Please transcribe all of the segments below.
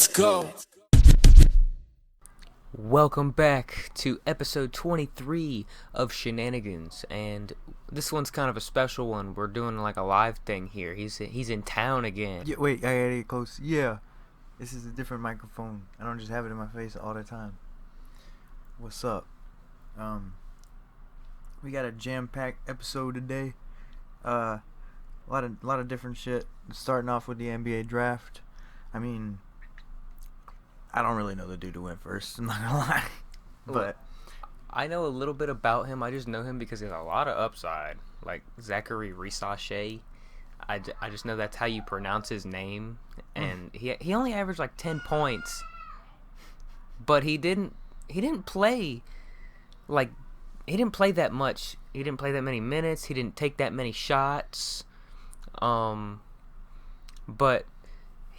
go. Welcome back to episode 23 of Shenanigans, and this one's kind of a special one. We're doing like a live thing here. He's in town again. Yeah, wait, I gotta get close. Yeah, this is a different microphone. I don't just have it in my face all the time. What's up? We got a jam-packed episode today. A lot of different shit. Starting off with the NBA draft. I mean, I don't really know the dude who went first. I'm not gonna lie, but I know a little bit about him. I just know him because he has a lot of upside, like Zachary Risachet. I just know that's how you pronounce his name, and he only averaged like 10 points, but he didn't play like he didn't play that much. He didn't play that many minutes. He didn't take that many shots. But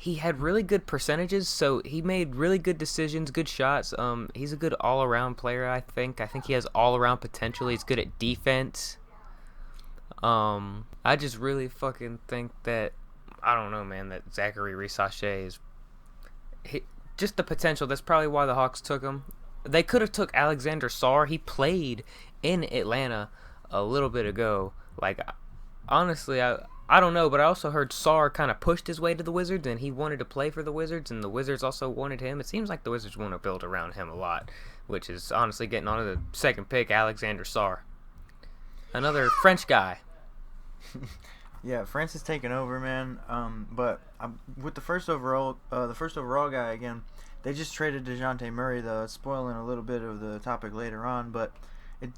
he had really good percentages, so he made really good decisions, good shots. He's a good all-around player, I think. I think he has all-around potential. He's good at defense. I just really fucking think that, I don't know, man, that Zachary Risachet is just the potential. That's probably why the Hawks took him. They could have took Alexander Sarr. He played in Atlanta a little bit ago. Like, honestly, I don't know, but I also heard Sarr kind of pushed his way to the Wizards, and he wanted to play for the Wizards, and the Wizards also wanted him. It seems like the Wizards want to build around him a lot, which is honestly getting on to the second pick, Alexander Sarr. Another French guy. yeah, France is taking over, man. But with the first overall guy again. They just traded DeJounte Murray, though. It's spoiling a little bit of the topic later on, but it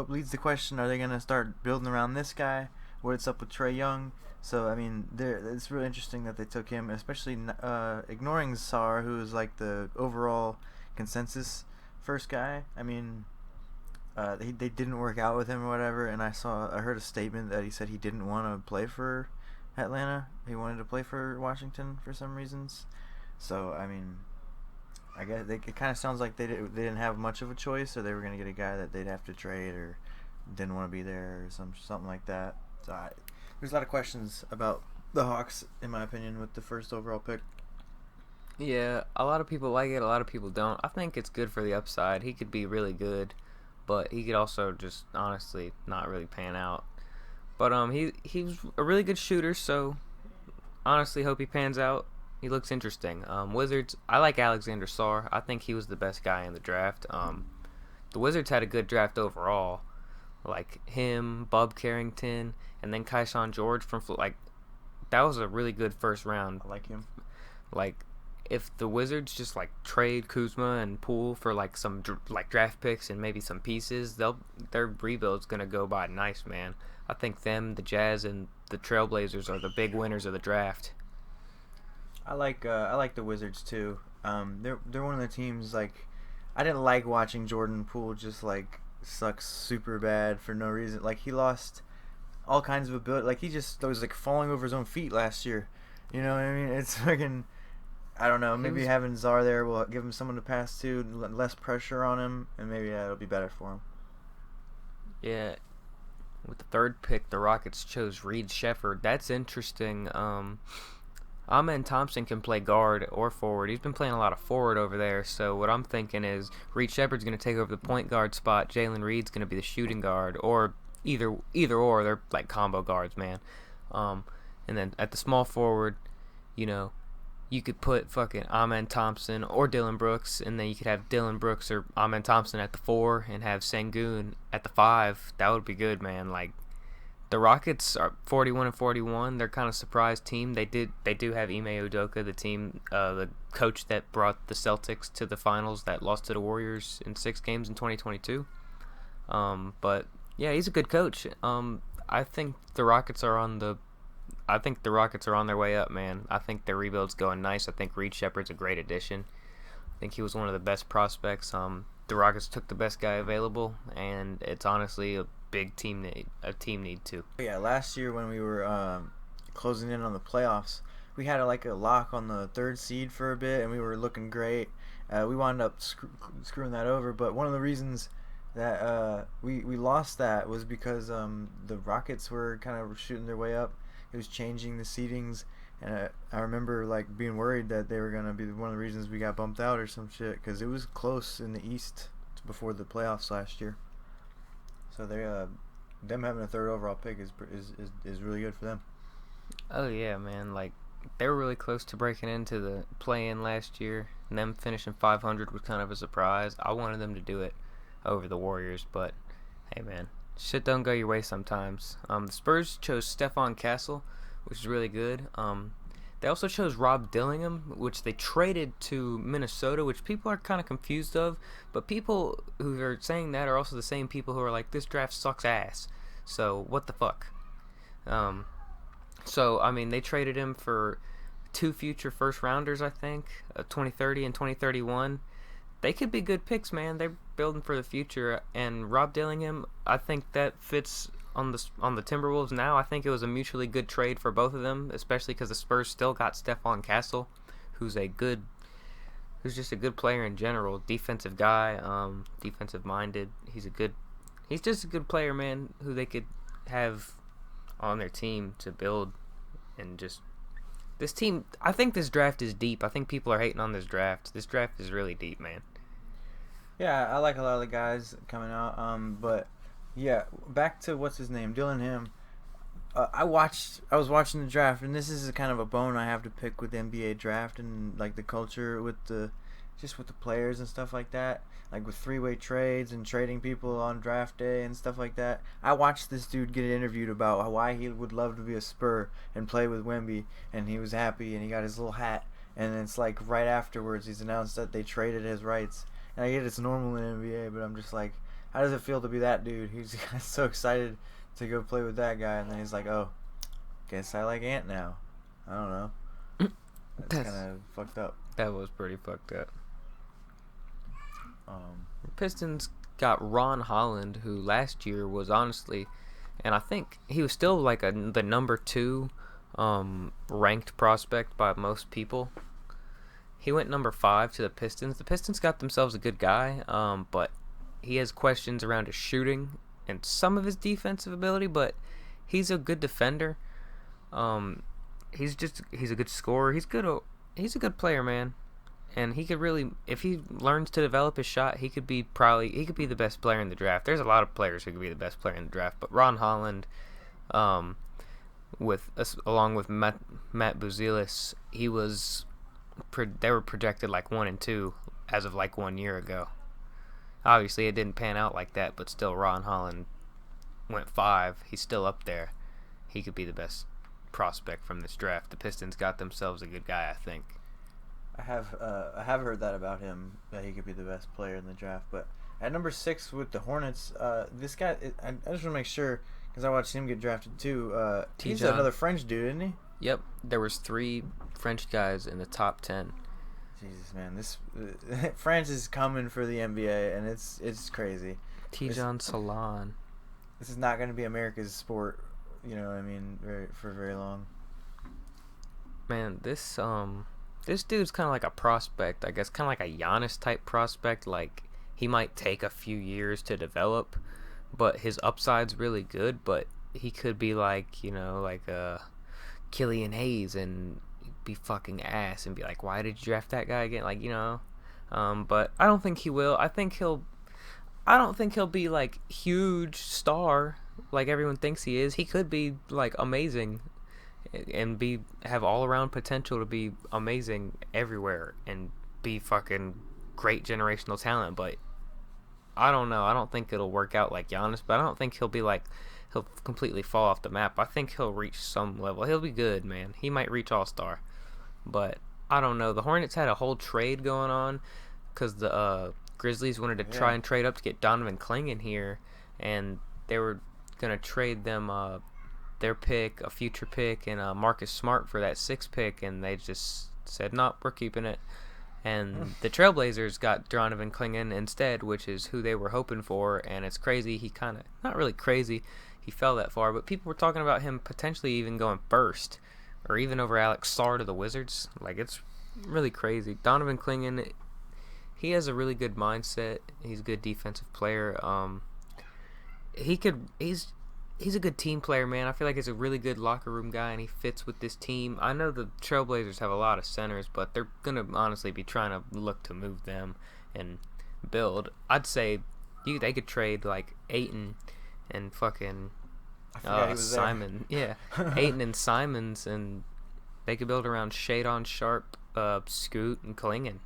leads the question: are they gonna start building around this guy? What's up with Trae Young? So I mean, it's really interesting that they took him, especially ignoring Sarr, who is like the overall consensus first guy. I mean, they didn't work out with him or whatever, and I heard a statement that he said he didn't want to play for Atlanta. He wanted to play for Washington for some reasons. So I mean, I guess it kind of sounds like they didn't have much of a choice, or they were gonna get a guy that they'd have to trade, or didn't want to be there, or something like that. So there's a lot of questions about the Hawks, in my opinion, with the first overall pick. Yeah, a lot of people like it, a lot of people don't. I think it's good for the upside. He could be really good, but he could also just honestly not really pan out. But he's a really good shooter, so honestly hope he pans out. He looks interesting. Wizards, I like Alexander Sarr. I think he was the best guy in the draft. The Wizards had a good draft overall. Like him, Bub Carrington, and then Kayshawn George that was a really good first round. I like him. Like, if the Wizards just like trade Kuzma and Poole for like some draft picks and maybe some pieces, their rebuild's gonna go by nice, man. I think them, the Jazz, and the Trailblazers are the big winners of the draft. I like the Wizards too. They're one of the teams, like, I didn't like watching Jordan Poole just like sucks super bad for no reason. Like, he lost all kinds of ability. Like, he just was like falling over his own feet last year. You know what I mean? It's fucking, I don't know. Maybe having Czar there will give him someone to pass to, less pressure on him, and maybe it'll be better for him. Yeah. With the third pick, the Rockets chose Reed Shepherd. That's interesting. Amen Thompson can play guard or forward. He's been playing a lot of forward over there, so what I'm thinking is Reed Shepherd's going to take over the point guard spot. Jalen Reed's going to be the shooting guard, or either or. They're like combo guards, man. And then at the small forward, you know, you could put fucking Amen Thompson or Dylan Brooks, and then you could have Dylan Brooks or Amen Thompson at the 4 and have Sengun at the 5. That would be good, man. Like, the Rockets are 41-41. They're kind of surprised team. They do have Ime Udoka, the coach that brought the Celtics to the finals that lost to the Warriors in 6 games in 2022. But yeah, he's a good coach. I think the Rockets are on their way up, man. I think their rebuild's going nice. I think Reed Shepherd's a great addition. I think he was one of the best prospects. The Rockets took the best guy available, and it's honestly a team need too. Yeah, last year when we were closing in on the playoffs, we had a lock on the 3rd seed for a bit, and we were looking great. We wound up screwing that over, but one of the reasons that we lost that was because the Rockets were kind of shooting their way up. It was changing the seedings, And I remember like being worried that they were gonna be one of the reasons we got bumped out or some shit because it was close in the East before the playoffs last year. So they them having a third overall pick is really good for them. Oh yeah, man. Like they were really close to breaking into the play-in last year, and them finishing 500 was kind of a surprise. I wanted them to do it over the Warriors, but hey, man, shit don't go your way sometimes. The Spurs chose Stephon Castle, which is really good. They also chose Rob Dillingham, which they traded to Minnesota, which people are kind of confused of. But people who are saying that are also the same people who are like, this draft sucks ass. So what the fuck? So I mean, they traded him for 2 future first rounders, I think, 2030 and 2031. They could be good picks, man. They're building for the future. And Rob Dillingham, I think that fits on the Timberwolves now. I think it was a mutually good trade for both of them, especially because the Spurs still got Stephon Castle, who's just a good player in general, defensive guy, defensive minded. He's just a good player, man, who they could have on their team to build. And just this team, I think this draft is deep. I think people are hating on this draft. This draft is really deep, man. Yeah, I like a lot of the guys coming out. But yeah, back to what's his name, Dillingham. I was watching the draft, and this is kind of a bone I have to pick with the NBA draft and like the culture with the players and stuff like that. Like with three-way trades and trading people on draft day and stuff like that. I watched this dude get interviewed about why he would love to be a Spur and play with Wemby, and he was happy and he got his little hat. And it's like right afterwards he's announced that they traded his rights. And I get it's normal in NBA, but I'm just like, how does it feel to be that dude? He's so excited to go play with that guy, and then he's like, oh, guess I like Ant now. I don't know. That's kind of fucked up. That was pretty fucked up. Pistons got Ron Holland, who last year was honestly, and I think he was still like the number 2 ranked prospect by most people. He went number 5 to the Pistons. The Pistons got themselves a good guy, but he has questions around his shooting and some of his defensive ability, but he's a good defender. He's a good scorer. He's a good player, man. And he could really, if he learns to develop his shot, he could be the best player in the draft. There's a lot of players who could be the best player in the draft, but Ron Holland, along with Matt Buzelis, they were projected like 1 and 2 as of like 1 year ago. Obviously, it didn't pan out like that, but still, Ron Holland went 5. He's still up there. He could be the best prospect from this draft. The Pistons got themselves a good guy, I think. I have heard that about him, that he could be the best player in the draft. But at number 6 with the Hornets, this guy, I just want to make sure, because I watched him get drafted too. He's another French dude, isn't he? Yep, there was 3 French guys in the top 10. Jesus, man, this France is coming for the NBA, and it's crazy. Tijan Salon. This is not going to be America's sport, you know what I mean, for very long. Man, this dude's kind of like a prospect, I guess, kind of like a Giannis type prospect. Like, he might take a few years to develop, but his upside's really good. But he could be like, like Killian Hayes and be fucking ass and be like, why did you draft that guy again? Like, but I don't think he will. I don't think he'll be like huge star like everyone thinks he is. He could be like amazing and have all around potential to be amazing everywhere and be fucking great generational talent, but I don't know. I don't think it'll work out like Giannis, but I don't think he'll completely fall off the map. I think he'll reach some level. He'll be good, man. He might reach All-Star, but I don't know. The Hornets had a whole trade going on because the Grizzlies wanted to try and trade up to get Donovan Clingan here, and they were gonna trade them their pick, a future pick, and Marcus Smart for that 6th pick, and they just said, nope, we're keeping it. And the Trailblazers got Donovan Clingan instead, which is who they were hoping for, and it's crazy. He kind of, not really crazy, he fell that far, but people were talking about him potentially even going first, or even over Alex Sarr to the Wizards. Like, it's really crazy. Donovan Clingan, he has a really good mindset. He's a good defensive player. he's a good team player, man. I feel like he's a really good locker room guy, and he fits with this team. I know the Trailblazers have a lot of centers, but they're gonna honestly be trying to look to move them and build. I'd say they could trade like Aiton and fucking I forgot he was Simon. Yeah, Aiton and Simons, and they could build around Shadon Sharp, Scoot, and Klingon.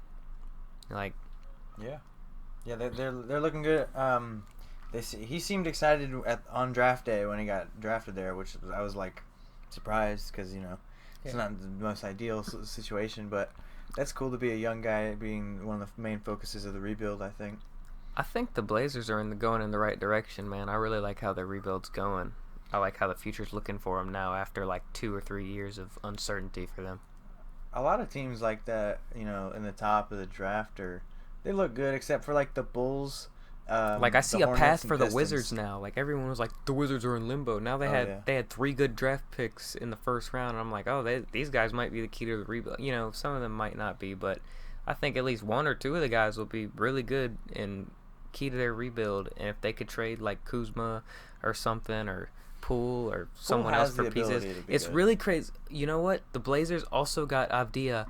Like, yeah, they're looking good. He seemed excited on draft day when he got drafted there, which I was like surprised because it's not the most ideal situation, but that's cool to be a young guy being one of the main focuses of the rebuild. I think the Blazers are going in the right direction, man. I really like how their rebuild's going. I like how the future's looking for them now after like 2 or 3 years of uncertainty for them. A lot of teams like that, in the top of the draft, they look good except for like the Bulls. Like I see a path for the Pistons. Wizards now. Like everyone was like, the Wizards are in limbo. Now they had 3 good draft picks in the first round, and I'm like, oh, these guys might be the key to the rebuild. Some of them might not be, but I think at least 1 or 2 of the guys will be really good and key to their rebuild. And if they could trade like Kuzma or something, or Poole or someone else for pieces, it's good. Really crazy. You know what? The Blazers also got Avdija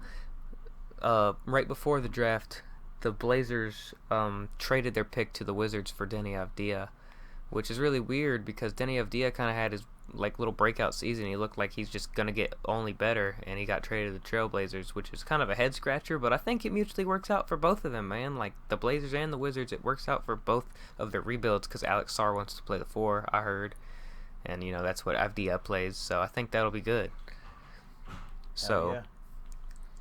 right before the draft. The Blazers traded their pick to the Wizards for Deni Avdija, which is really weird because Deni Avdija kind of had his like little breakout season. He looked like he's just gonna get only better, and he got traded to the Trailblazers, which is kind of a head scratcher. But I think it mutually works out for both of them, man. Like the Blazers and the Wizards, it works out for both of their rebuilds because Alex Sarr wants to play the 4. I heard, and that's what Avdija plays. So I think that'll be good. So. Yeah.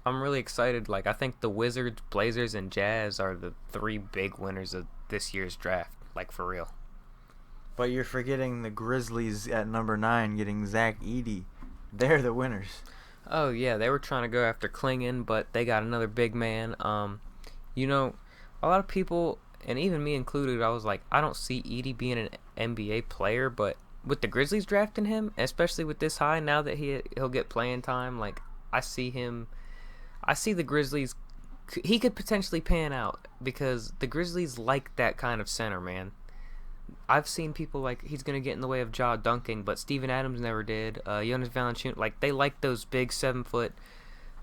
I'm really excited. Like, I think the Wizards, Blazers, and Jazz are the 3 big winners of this year's draft. Like, for real. But you're forgetting the Grizzlies at number 9 getting Zach Edey. They're the winners. Oh, yeah. They were trying to go after Klingon, but they got another big man. A lot of people, and even me included, I was like, I don't see Edey being an NBA player, but with the Grizzlies drafting him, especially with this high, now that he'll get playing time, like, I see the Grizzlies, he could potentially pan out because the Grizzlies like that kind of center, man. I've seen people like he's going to get in the way of Ja dunking, but Steven Adams never did. Jonas Valanciunas, like they like those big 7-foot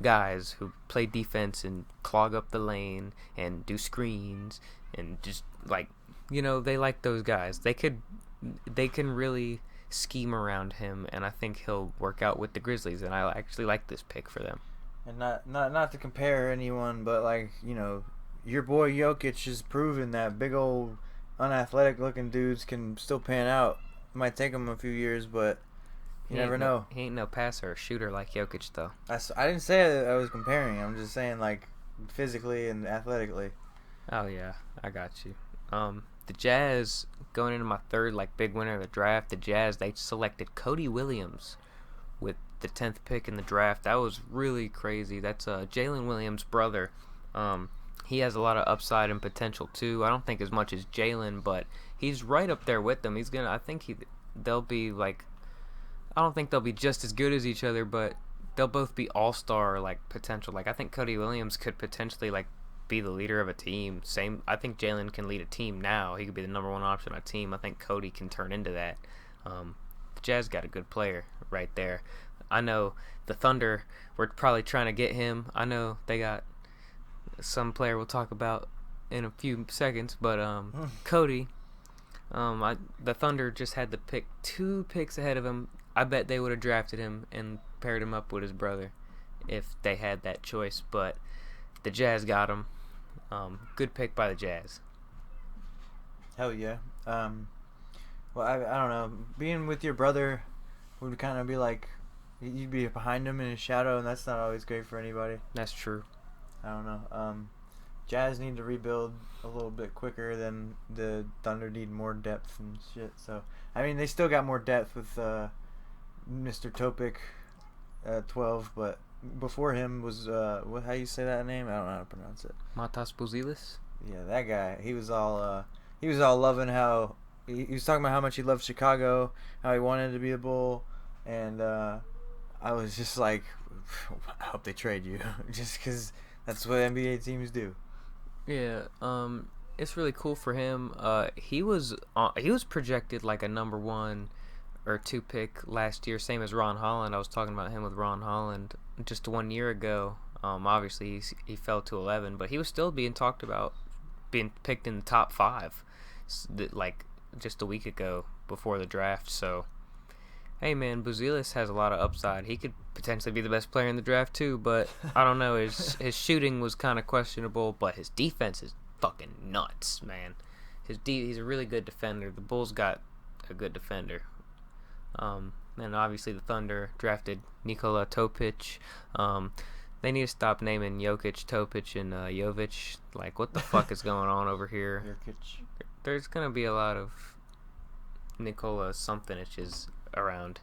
guys who play defense and clog up the lane and do screens and just like, they like those guys. They can really scheme around him, and I think he'll work out with the Grizzlies, and I actually like this pick for them. And not to compare anyone, but like your boy Jokic has proven that big old unathletic looking dudes can still pan out. It might take him a few years, but you never know. He ain't no passer or shooter like Jokic though. I didn't say I was comparing. I'm just saying like physically and athletically. Oh yeah, I got you. The Jazz, going into my 3rd like big winner of the draft, the Jazz, they selected Cody Williams with the 10th pick in the draft. That was really crazy. That's Jalen Williams' brother. He has a lot of upside and potential too. I don't think as much as Jalen, but he's right up there with them. They'll be like, I don't think they'll be just as good as each other, but they'll both be all-star like potential. Like I think Cody Williams could potentially like be the leader of a team. I think Jalen can lead a team now. He could be the number 1 option on a team. I think Cody can turn into that. The Jazz got a good player right there. I know the Thunder were probably trying to get him. I know they got some player we'll talk about in a few seconds, but Cody, the Thunder just had to pick 2 picks ahead of him. I bet they would have drafted him and paired him up with his brother if they had that choice, but the Jazz got him. Good pick by the Jazz. Hell yeah. Well, I don't know. Being with your brother would kind of be like you'd be behind him in his shadow, and that's not always great for anybody. That's true. I don't know. Jazz need to rebuild a little bit quicker than the Thunder need more depth and shit. So, I mean, they still got more depth with Mr. Topic 12, but before him was how you say that name? I don't know how to pronounce it. Matas Buzelis? Yeah, that guy. He was all loving how he was talking about how much he loved Chicago, how he wanted to be a Bull, and I was just like, I hope they trade you, just because that's what NBA teams do. Yeah, it's really cool for him. He was projected like a number 1 or 2 pick last year, same as Ron Holland. I was talking about him with Ron Holland just 1 year ago. Obviously, he fell to 11, but he was still being talked about being picked in the top 5, like just a week ago before the draft. So, hey man, Buzelis has a lot of upside. He could potentially be the best player in the draft too, but I don't know. His shooting was kind of questionable, but his defense is fucking nuts, man. He's a really good defender. The Bulls got a good defender. And obviously the Thunder drafted Nikola Topic. They need to stop naming Jokic, Topic, and Jovic. Like, what the fuck is going on over here? Jokic. There's gonna be a lot of Nikola something-iches around.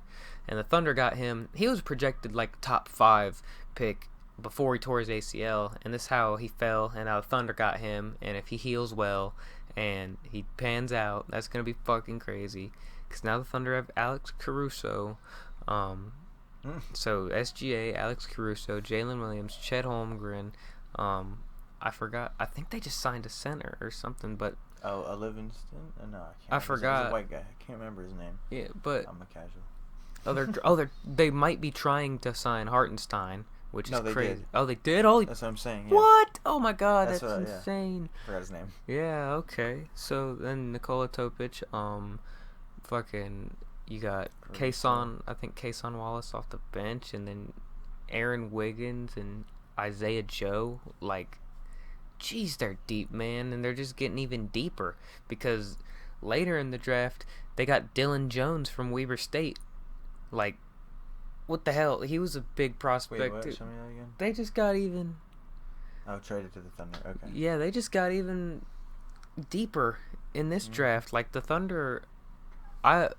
And the Thunder got him. He was projected like top 5 pick before he tore his ACL, and this is how he fell, and now the Thunder got him, and if he heals well and he pans out, that's gonna be fucking crazy. Because now the Thunder have Alex Caruso, so SGA, Alex Caruso, Jalen Williams, Chet Holmgren. I think they just signed a center or something, but a Livingston? No, I can't. I forgot. He's a white guy. I can't remember his name. Yeah, but I'm a casual. they might be trying to sign Hartenstein, which is crazy. Did. Oh, they did. Holy, that's what I'm saying. Yeah. What? Oh my God, that's insane. I forgot his name. Yeah. Okay. So then Nikola Topic, fucking, you got Kason. I think Kason Wallace off the bench, and then Aaron Wiggins and Isaiah Joe. Like, geez, they're deep, man, and they're just getting even deeper because later in the draft they got Dylan Jones from Weber State. Like, what the hell? He was a big prospect. Wait, what? Show me that again. They just got even. Oh, traded to the Thunder. Okay. Yeah, they just got even deeper in this draft. Like the Thunder, I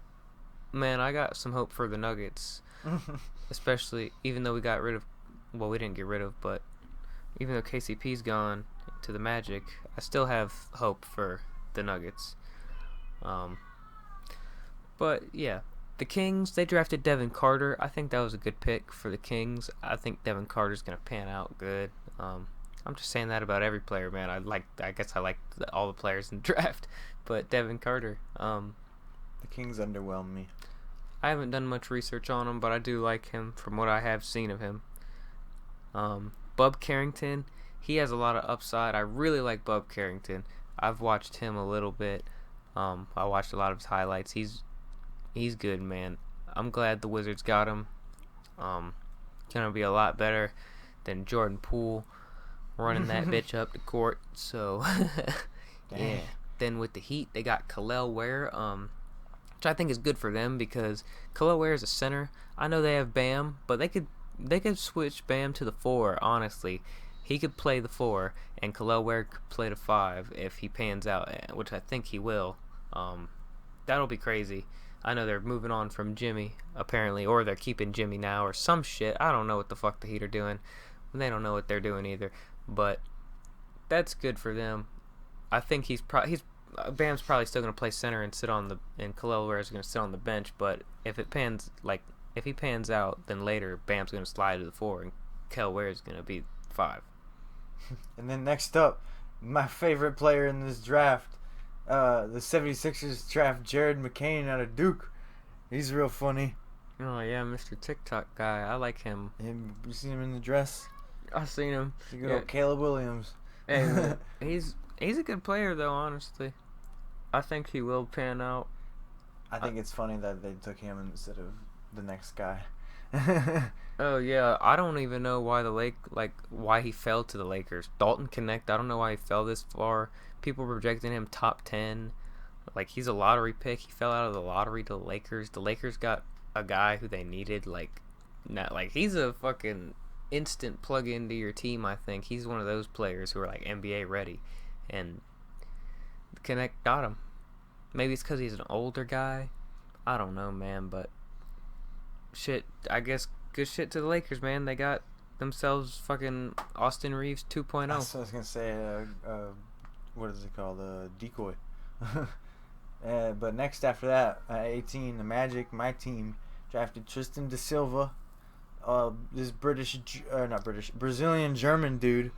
got some hope for the Nuggets, especially even though we got rid of. Well, we didn't get rid of, but even though KCP's gone to the Magic, I still have hope for the Nuggets. But yeah. The Kings, they drafted Devin Carter. I think that was a good pick for the Kings. I think Devin Carter's going to pan out good. I'm just saying that about every player, man. I guess I like all the players in the draft. But Devin Carter. The Kings underwhelm me. I haven't done much research on him, but I do like him from what I have seen of him. Bub Carrington, he has a lot of upside. I really like Bub Carrington. I've watched him a little bit. I watched a lot of his highlights. He's good, man. I'm glad the Wizards got him. Gonna be a lot better than Jordan Poole running that bitch up the court. So, yeah. Then with the Heat, they got Kel'el Ware, which I think is good for them because Kel'el Ware is a center. I know they have Bam, but they could switch Bam to the 4. Honestly, he could play the 4, and Kel'el Ware could play the 5 if he pans out, which I think he will. That'll be crazy. I know they're moving on from Jimmy, apparently, or they're keeping Jimmy now, or some shit. I don't know what the fuck the Heat are doing. They don't know what they're doing either. But that's good for them. I think Bam's probably still gonna play center and and Kel'el Ware is gonna sit on the bench. But if he pans out, then later Bam's gonna slide to the 4, and Kel'el Ware is gonna be 5. And then next up, my favorite player in this draft. The 76ers draft Jared McCain out of Duke. He's real funny. Oh yeah, Mr. TikTok guy. I like him. You seen him in the dress? I've seen him. He's good old Caleb Williams. Hey, man, he's a good player though, honestly. I think he will pan out. I think it's funny that they took him instead of the next guy. Oh yeah, I don't even know why why he fell to the Lakers. Dalton Connect, I don't know why he fell this far. People projecting him top 10. Like, he's a lottery pick. He fell out of the lottery to the Lakers. The Lakers got a guy who they needed. He's a fucking instant plug into your team, I think. He's one of those players who are like NBA ready. And Connect got him. Maybe it's because he's an older guy. I don't know, man, but shit, I guess good shit to the Lakers, man. They got themselves fucking Austin Reeves 2.0. That's what I was going to say. What is it called? Decoy. But next after that, 18, the Magic, my team, drafted Tristan da Silva. This Brazilian German dude.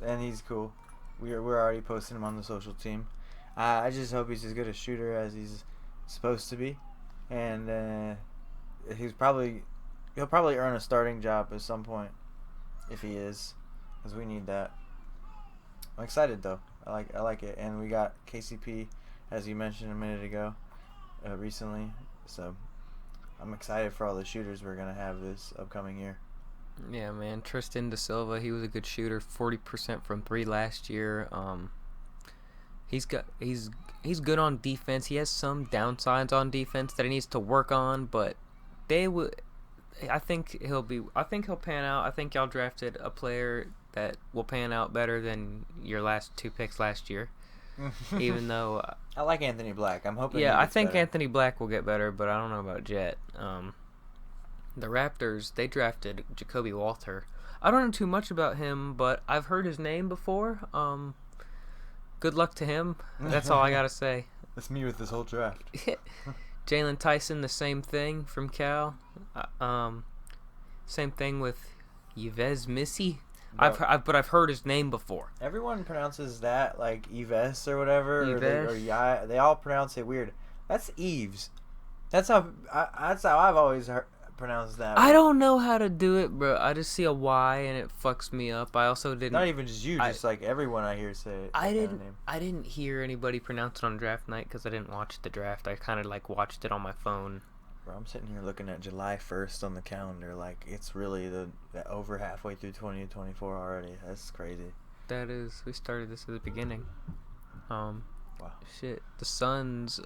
And he's cool. We're already posting him on the social team. I just hope he's as good a shooter as he's supposed to be. and he'll probably earn a starting job at some point if he is, because we need that. I'm excited though. I like it, and we got KCP, as you mentioned a minute ago, recently. So I'm excited for all the shooters we're gonna have this upcoming year. Yeah, man. Tristan Da Silva, he was a good shooter, 40% from three last year. He's good on defense. He has some downsides on defense that he needs to work on, but they would. I think he'll pan out. I think y'all drafted a player that will pan out better than your last two picks last year. Even though I like Anthony Black. I'm hoping. Yeah, he I gets think better. Anthony Black will get better, but I don't know about Jet. The Raptors, they drafted Jacoby Walter. I don't know too much about him, but I've heard his name before. Good luck to him. That's all I gotta say. That's me with this whole draft. Jalen Tyson, the same thing from Cal. Same thing with Yves Missy. But I've heard his name before. Everyone pronounces that like Yves or whatever, Yves. they all pronounce it weird. That's Eves. That's how I've always pronounced that. I don't know how to do it, bro. I just see a Y and it fucks me up. I also didn't. Not even just you, just like everyone I hear say it. I didn't hear anybody pronounce it on draft night because I didn't watch the draft. I kind of like watched it on my phone. Bro, I'm sitting here looking at July 1st on the calendar, like it's really the over halfway through 2024 already. That's crazy. That is, we started this at the beginning. Wow. Shit. The Suns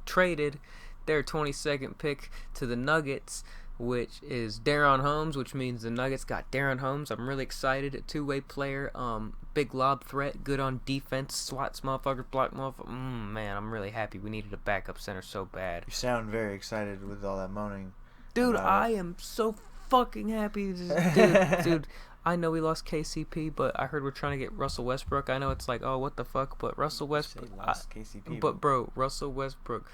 traded their 22nd pick to the Nuggets, which is Darren Holmes, which means the Nuggets got Darren Holmes. I'm really excited. A two-way player, big lob threat, good on defense, swats motherfuckers, block motherfuckers. Man, I'm really happy. We needed a backup center so bad. You sound very excited with all that moaning. Dude, I am so fucking happy. Dude, I know we lost KCP, but I heard we're trying to get Russell Westbrook. I know it's like, oh, what the fuck, but Russell Westbrook. Lost KCP. But bro, Russell Westbrook,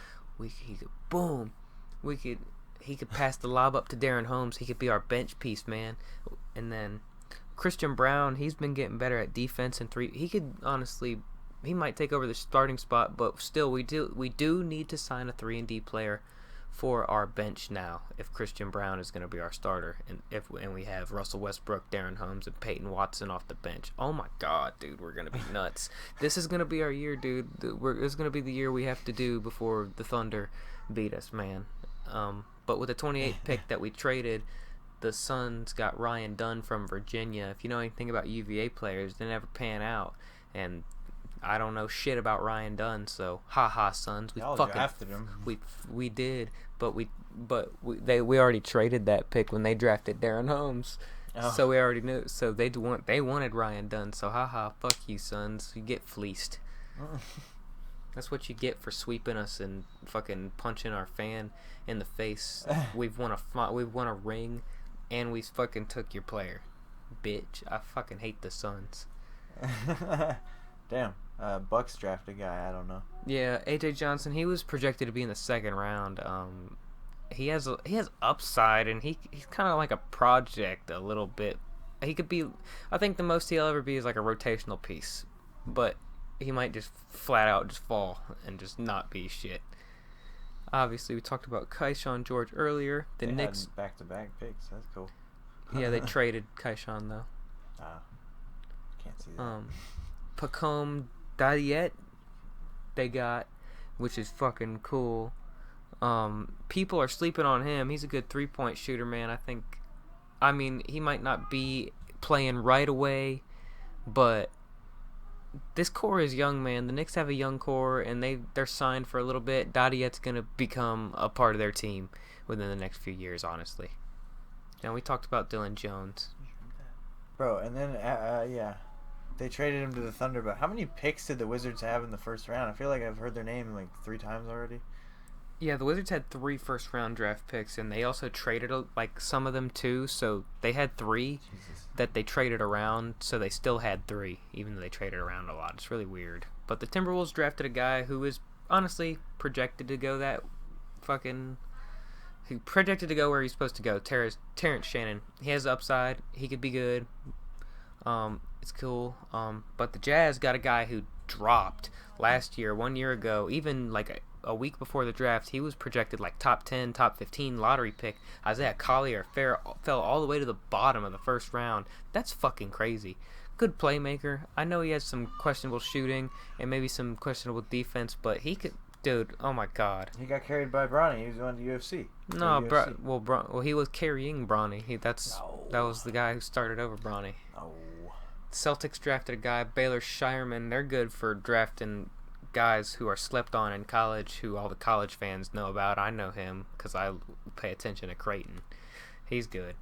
he could pass the lob up to Darren Holmes. He could be our bench piece, man. And then Christian Brown, he's been getting better at defense and three. He could honestly, he might take over the starting spot, but still, we do need to sign a 3-and-D player for our bench now. If Christian Brown is going to be our starter, and we have Russell Westbrook, Darren Holmes, and Peyton Watson off the bench. Oh my God, dude, we're going to be nuts. This is going to be our year, dude. This is going to be the year we have to do before the Thunder beat us, man. But with the 28th pick that we traded, the Suns got Ryan Dunn from Virginia. If you know anything about UVA players, they never pan out. And I don't know shit about Ryan Dunn, so haha, Suns. We fucking drafted him. We did, but we already traded that pick when they drafted Darren Holmes. Oh. So we already knew. So they wanted Ryan Dunn. So haha, fuck you, Suns. You get fleeced. That's what you get for sweeping us and fucking punching our fan in the face. We've won a ring, and we fucking took your player, bitch. I fucking hate the Suns. Damn. Bucks drafted guy. I don't know. Yeah, AJ Johnson. He was projected to be in the second round. He has upside, and he's kind of like a project a little bit. He could be. I think the most he'll ever be is like a rotational piece, but he might just flat out just fall and just not be shit. Obviously, we talked about Keyshawn George earlier. The Knicks back-to-back picks. That's cool. Yeah, they traded Keyshawn though. Can't see that. Pacome Dadiet they got, which is fucking cool. People are sleeping on him. He's a good 3-point shooter, man. I mean, he might not be playing right away, but this core is young, man. The Knicks have a young core, and they're signed for a little bit. Dadiet's going to become a part of their team within the next few years, honestly. Now, we talked about Dylan Jones. Bro, and then, they traded him to the Thunder, but how many picks did the Wizards have in the first round? I feel like I've heard their name like 3 times already. Yeah, the Wizards had 3 first-round draft picks, and they also traded like some of them too. So they had 3 that they traded around, so they still had 3, even though they traded around a lot. It's really weird. But the Timberwolves drafted a guy who is honestly projected to go he projected to go where he's supposed to go. Terrence Shannon. He has upside. He could be good. It's cool. But the Jazz got a guy who dropped last year, 1 year ago, even like a week before the draft, he was projected like top 10, top 15 lottery pick. Isaiah Collier fell all the way to the bottom of the first round. That's fucking crazy. Good playmaker. I know he has some questionable shooting and maybe some questionable defense, but he could. Dude, oh my God. He got carried by Bronny. He was on the UFC. No, he was carrying Bronny. That was the guy who started over Bronny. No. Celtics drafted a guy, Baylor Shireman. They're good for drafting guys who are slept on in college, who all the college fans know about. I know him because I pay attention to Creighton. He's good.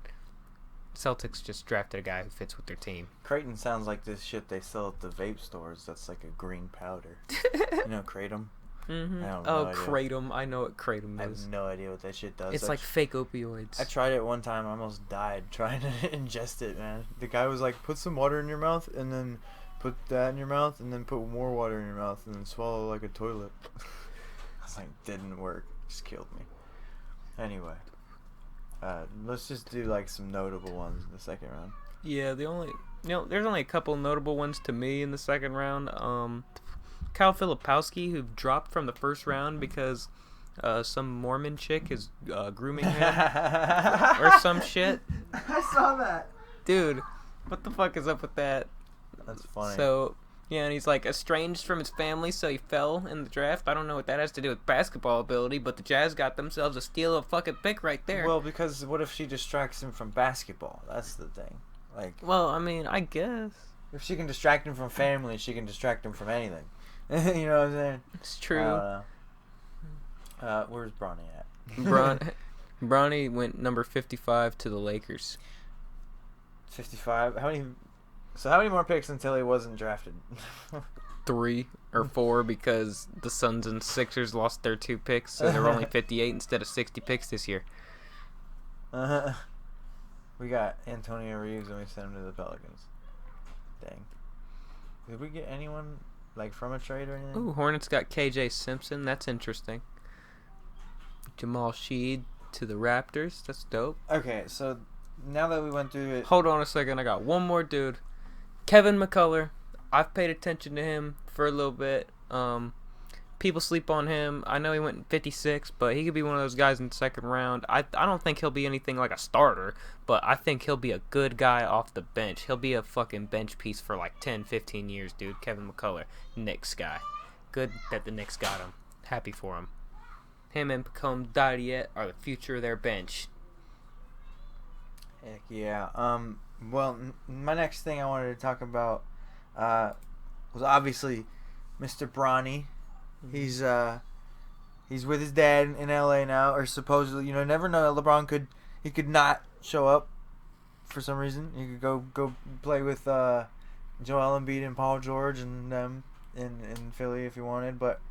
Celtics just drafted a guy who fits with their team. Creighton sounds like this shit they sell at the vape stores. That's like a green powder. You know Kratom? Mm-hmm. Kratom. I know what Kratom is. I have no idea what that shit does. It's like fake opioids. I tried it one time. I almost died trying to ingest it, man. The guy was like, put some water in your mouth and then put that in your mouth and then put more water in your mouth and then swallow like a toilet. I was like, didn't work. Just killed me. Anyway. Let's just do like some notable ones in the second round. Yeah, there's only a couple notable ones to me in the second round. Kyle Filipowski, who dropped from the first round because some Mormon chick is grooming him or some shit. I saw that. Dude, what the fuck is up with that? That's funny. So, yeah, and he's like estranged from his family, so he fell in the draft. I don't know what that has to do with basketball ability, but the Jazz got themselves a steal of fucking pick right there. Well, because what if she distracts him from basketball? That's the thing. Like, well, I mean, I guess. If she can distract him from family, she can distract him from anything. You know what I'm saying? It's true. Where's Bronny at? Bronny went number 55 to the Lakers. 55? How many more picks until he wasn't drafted? 3 or 4 because the Suns and Sixers lost their 2 picks, so there were only 58 instead of 60 picks this year. We got Antonio Reeves and we sent him to the Pelicans. Dang. Did we get anyone like from a trade or anything? Ooh, Hornets got KJ Simpson. That's interesting. Jamal Sheed to the Raptors. That's dope. Okay, so now that we went through it... Hold on a second. I got one more dude. Kevin McCullough. I've paid attention to him for a little bit. People sleep on him. I know he went 56, but he could be one of those guys in the second round. I don't think he'll be anything like a starter, but I think he'll be a good guy off the bench. He'll be a fucking bench piece for like 10, 15 years, dude. Kevin McCullough, Knicks guy. Good that the Knicks got him. Happy for him. Him and Pacome Didiet are the future of their bench. Heck yeah. Well, my next thing I wanted to talk about was obviously Mr. Bronny. He's with his dad in LA now, or supposedly. You know, never know. LeBron could not show up for some reason. He could go play with Joel Embiid and Paul George and them in Philly if he wanted. But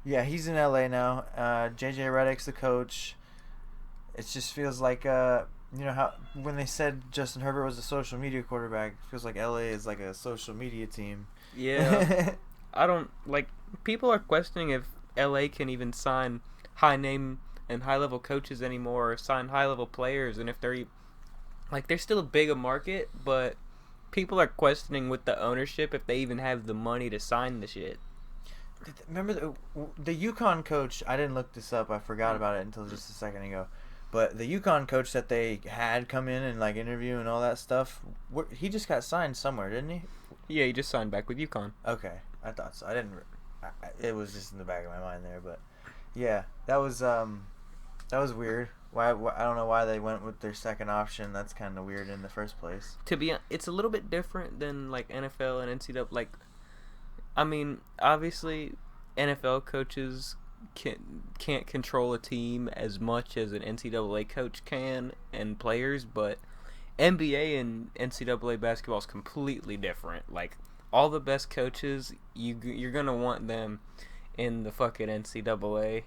yeah, he's in LA now. JJ Redick's the coach. It just feels like you know how when they said Justin Herbert was a social media quarterback, it feels like LA is like a social media team. Yeah. I don't like people are questioning if LA can even sign high name and high level coaches anymore or sign high level players, and if they're like they're still a big market, but people are questioning with the ownership if they even have the money to sign the shit. Remember the UConn coach? I didn't look this up. I forgot about it until just a second ago. But the UConn coach that they had come in and like interview and all that stuff, he just got signed somewhere, didn't he? Yeah, he just signed back with UConn. Okay, I thought so. I didn't. It was just in the back of my mind there, but yeah, that was weird. Why I don't know why they went with their second option. That's kind of weird in the first place. It's a little bit different than like NFL and NCAA. Like, I mean, obviously, NFL coaches can't control a team as much as an NCAA coach can and players, but NBA and NCAA basketball is completely different. Like, all the best coaches, you're gonna want them in the fucking NCAA,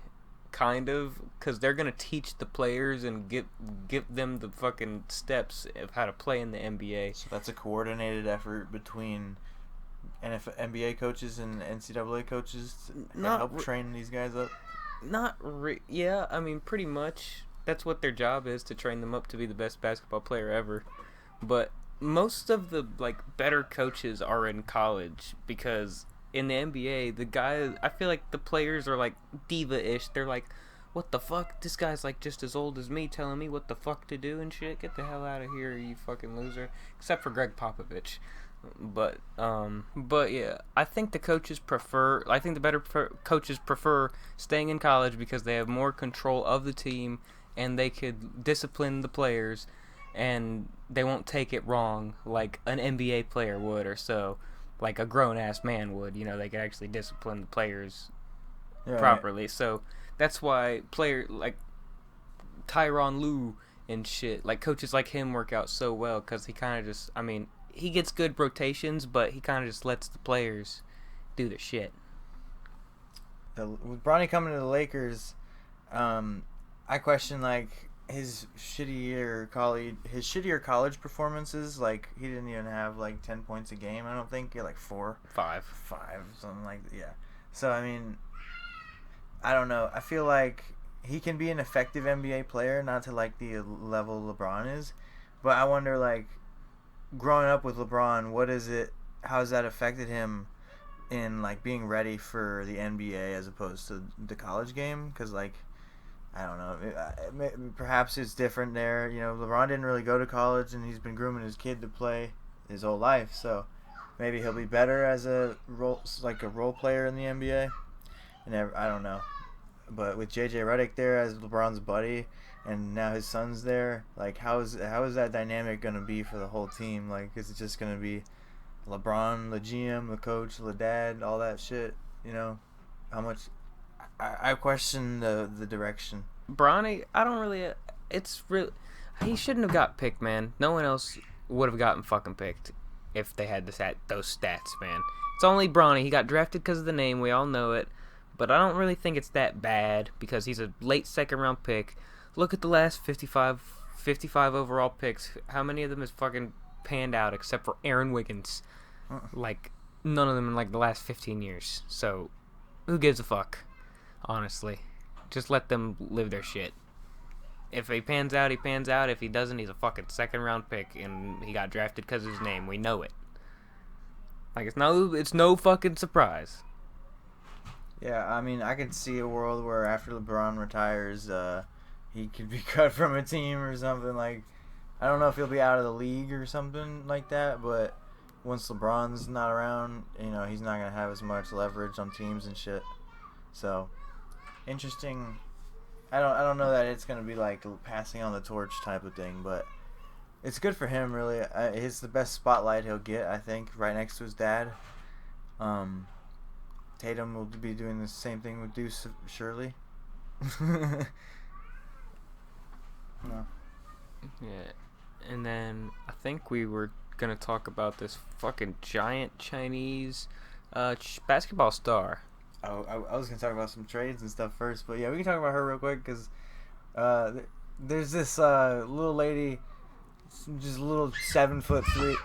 kind of, because they're gonna teach the players and give them the fucking steps of how to play in the NBA. So that's a coordinated effort between NBA coaches and NCAA coaches to help train these guys up? Yeah, I mean, pretty much. That's what their job is, to train them up to be the best basketball player ever. But most of the, like, better coaches are in college because in the NBA, the guy, I feel like the players are like diva-ish. They're like, what the fuck? This guy's like just as old as me, telling me what the fuck to do and shit. Get the hell out of here, you fucking loser. Except for Greg Popovich. But yeah, I think the coaches prefer. I think the better coaches prefer staying in college because they have more control of the team and they could discipline the players, and they won't take it wrong like an NBA player would or so, like a grown ass man would. You know, they could actually discipline the players properly. So that's why player like Tyronn Lue and shit, like coaches like him work out so well because he kind of just. I mean, he gets good rotations, but he kind of just lets the players do their shit. With Bronny coming to the Lakers, I question like his shittier college performances. Like he didn't even have like 10 points a game. I don't think he had like 4, 5, something like that. Yeah. So I mean, I don't know. I feel like he can be an effective NBA player, not to like the level LeBron is, but I wonder like, growing up with LeBron, how has that affected him in like being ready for the NBA as opposed to the college game? Because like, I don't know, perhaps it's different there. You know, LeBron didn't really go to college, and he's been grooming his kid to play his whole life, so maybe he'll be better as a role player in the NBA. And I don't know, but with JJ Redick there as LeBron's buddy, and now his son's there, like how is that dynamic gonna be for the whole team? Like, is it just gonna be LeBron, the GM, the coach, the dad, all that shit? You know, how much? I question the direction. Bronny, I don't really. It's real. He shouldn't have got picked, man. No one else would have gotten fucking picked if they had those stats, man. It's only Bronny. He got drafted because of the name. We all know it. But I don't really think it's that bad because he's a late second round pick. Look at the last 55 overall picks. How many of them has fucking panned out except for Aaron Wiggins? Like, none of them in like the last 15 years. So, who gives a fuck? Honestly. Just let them live their shit. If he pans out, he pans out. If he doesn't, he's a fucking second round pick and he got drafted because of his name. We know it. Like, it's no fucking surprise. Yeah, I mean, I could see a world where after LeBron retires, he could be cut from a team or something. Like, I don't know if he'll be out of the league or something like that, but once LeBron's not around, you know, he's not going to have as much leverage on teams and shit. So, interesting. I don't know that it's going to be like passing on the torch type of thing, but it's good for him, really. It's the best spotlight he'll get, I think, right next to his dad. Tatum will be doing the same thing with Deuce, surely. No. Yeah, and then I think we were gonna talk about this fucking giant Chinese basketball star. I was gonna talk about some trades and stuff first, but yeah, we can talk about her real quick because there's this little lady, just a little 7'3".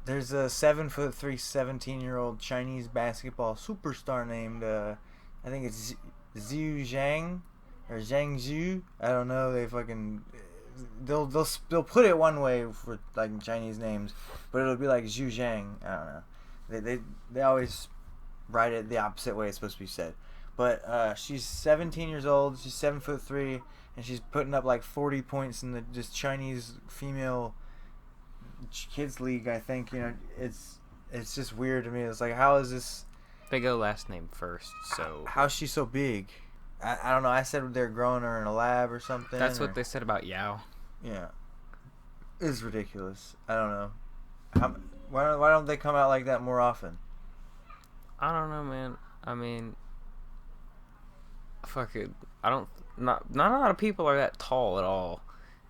There's a 7'3", 17-year-old Chinese basketball superstar named I think it's Zhu Zhang or Zhang Zhu. I don't know. They'll put it one way for like Chinese names, but it'll be like Zhu Zhang. I don't know. They always write it the opposite way it's supposed to be said. But she's 17 years old. She's 7'3", and she's putting up like 40 points in the just Chinese female kids league. I think, you know, it's just weird to me. It's like, how is this? They go last name first, so how's she so big? I don't know. I said they're growing her in a lab or something. That's what they said about Yao. Yeah, it's ridiculous. I don't know. Why don't they come out like that more often? I don't know, man. I mean, fuck it. Not a lot of people are that tall at all,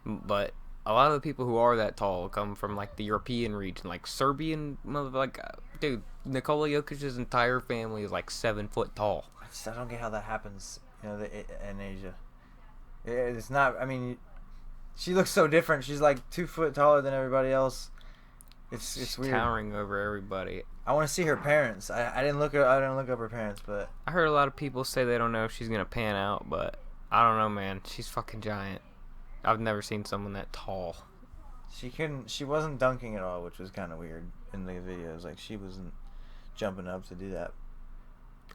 but a lot of the people who are that tall come from like the European region, like Serbian, like dude, Nikola Jokic's entire family is like 7 foot tall. I don't get how that happens, you know, in Asia. It's not. I mean, she looks so different. She's like 2 foot taller than everybody else. It's weird. Towering over everybody. I want to see her parents. I didn't look up her parents, but I heard a lot of people say they don't know if she's gonna pan out, but I don't know, man. She's fucking giant. I've never seen someone that tall. She wasn't dunking at all, which was kind of weird in the videos. Like, she wasn't jumping up to do that.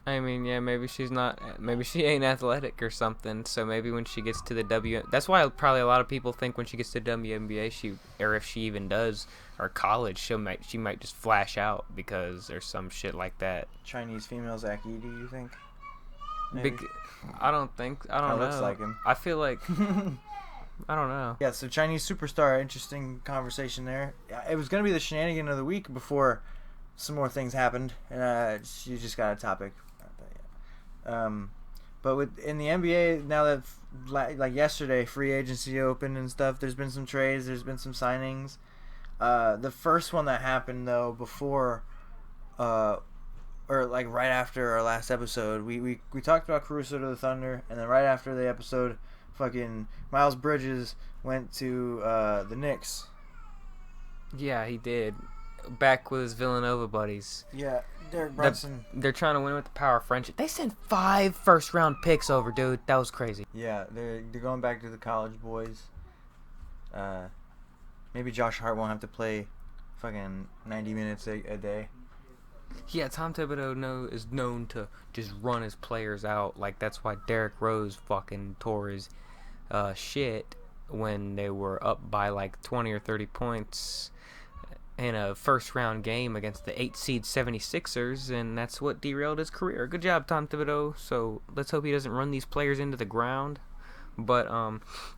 I mean, yeah, maybe she's not. Maybe she ain't athletic or something. So maybe when she gets to the that's why probably a lot of people think when she gets to WNBA, or if she even does, or college, she might just flash out because there's some shit like that. Chinese female Zach Edey, you think? Maybe? I don't know. Looks like him. I feel like I don't know. Yeah, so Chinese superstar, interesting conversation there. It was gonna be the shenanigan of the week before some more things happened, and she just got a topic. But in the NBA now that like yesterday, free agency opened and stuff. There's been some trades. There's been some signings. The first one that happened though before, or like right after our last episode, we talked about Caruso to the Thunder, and then right after the episode, fucking Miles Bridges went to the Knicks. Yeah, he did. Back with his Villanova buddies. Yeah, Derek Brunson. They're trying to win with the power of friendship. They sent 5 first-round picks over, dude. That was crazy. Yeah, they're going back to the college boys. Maybe Josh Hart won't have to play fucking 90 minutes a day. Yeah, Tom Thibodeau is known to just run his players out. Like, that's why Derrick Rose fucking tore his shit when they were up by like 20 or 30 points in a first-round game against the 8-seed 76ers, and that's what derailed his career. Good job, Tom Thibodeau. So let's hope he doesn't run these players into the ground. But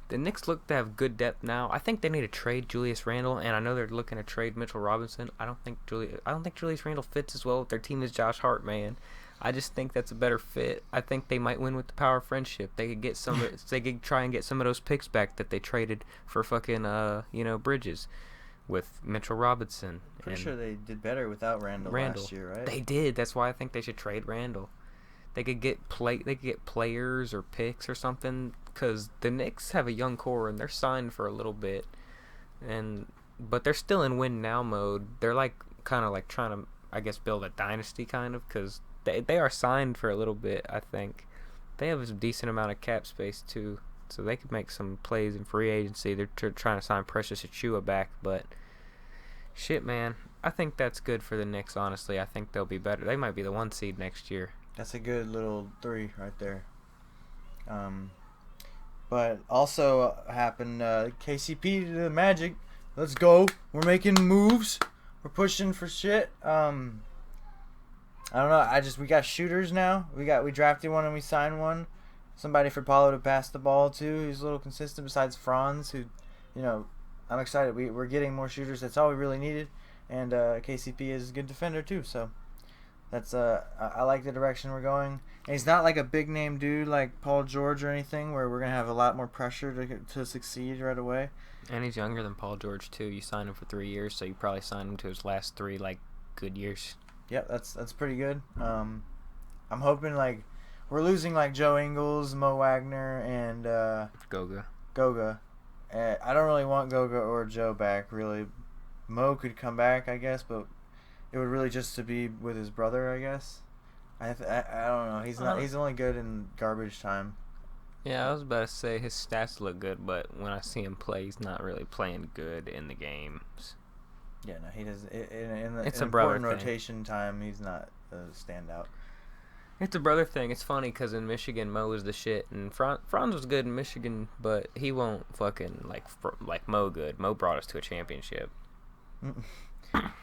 the Knicks look to have good depth now. I think they need to trade Julius Randle, and I know they're looking to trade Mitchell Robinson. I don't think Julius Randle fits as well with their team as Josh Hart, man. I just think that's a better fit. I think they might win with the power of friendship. They could get some. They could try and get some of those picks back that they traded for fucking Bridges. With Mitchell Robinson. Pretty sure they did better without Randle last year, right? They did. That's why I think they should trade Randle. They could get players or picks or something, because the Knicks have a young core and they're signed for a little bit, but they're still in win now mode. They're like kind of like trying to, I guess, build a dynasty kind of, because they are signed for a little bit. I think they have a decent amount of cap space too. So they could make some plays in free agency. They're trying to sign Precious Achiuwa back, but shit, man, I think that's good for the Knicks. Honestly, I think they'll be better. They might be the 1 seed next year. That's a good little 3 right there. But also happened KCP to the Magic. Let's go. We're making moves. We're pushing for shit. I don't know. We got shooters now. We drafted one and we signed one. Somebody for Paulo to pass the ball to. He's a little consistent besides Franz, who, I'm excited. We're getting more shooters. That's all we really needed. And KCP is a good defender too. So that's I like the direction we're going. And he's not like a big name dude like Paul George or anything, where we're gonna have a lot more pressure to succeed right away. And he's younger than Paul George too. You signed him for 3 years, so you probably signed him to his last 3 good years. Yep, that's pretty good. I'm hoping we're losing Joe Ingles, Mo Wagner, and Goga. I don't really want Goga or Joe back, really. Mo could come back, I guess, but it would really just to be with his brother, I guess. I don't know. He's only good in garbage time. Yeah, I was about to say his stats look good, but when I see him play, he's not really playing good in the games. Yeah, no, he doesn't. In it's a brother important thing. Rotation time, he's not a standout. It's a brother thing. It's funny because in Michigan, Mo is the shit, and Franz was good in Michigan, but he won't fucking like Mo good. Mo brought us to a championship.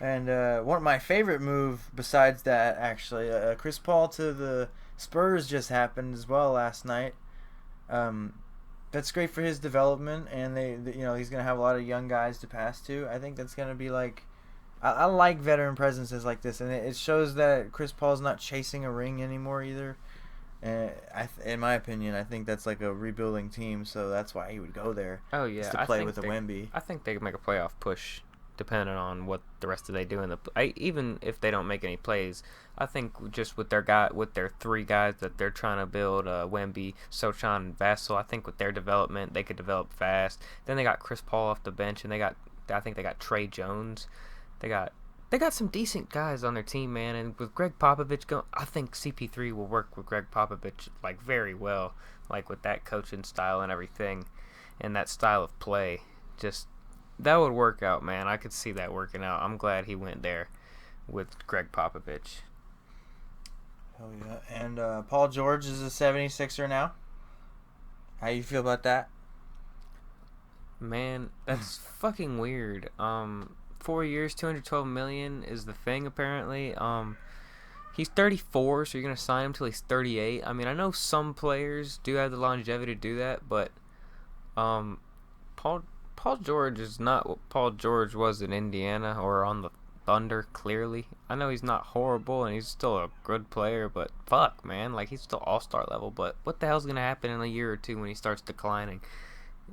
And one of my favorite move besides that, actually, Chris Paul to the Spurs just happened as well last night. That's great for his development, and he's gonna have a lot of young guys to pass to. I think that's gonna be I like veteran presences like this, and it shows that Chris Paul's not chasing a ring anymore either. In my opinion, I think that's like a rebuilding team, so that's why he would go there. Oh yeah, to play with the Wemby. I think they could make a playoff push, depending on what the rest of they do even if they don't make any plays. I think just with their 3 guys that they're trying to build, Wemby, Sochan, and Vassell, I think with their development, they could develop fast. Then they got Chris Paul off the bench, and I think they got Trey Jones. They got some decent guys on their team, man. And with Greg Popovich going, I think CP3 will work with Greg Popovich very well, with that coaching style and everything, and that style of play. Just That would work out, man. I could see that working out. I'm glad he went there with Greg Popovich. Hell yeah. And Paul George is a 76er now. How you feel about that? Man, that's fucking weird. 4 years, 212 million is the thing apparently. He's 34, so you're gonna sign him till he's 38. I mean, I know some players do have the longevity to do that, but um, Paul Paul George is not what Paul George was in Indiana or on the Thunder. Clearly, I know he's not horrible and he's still a good player, but fuck, man, like he's still all-star level. But what the hell's gonna happen in a year or two when he starts declining?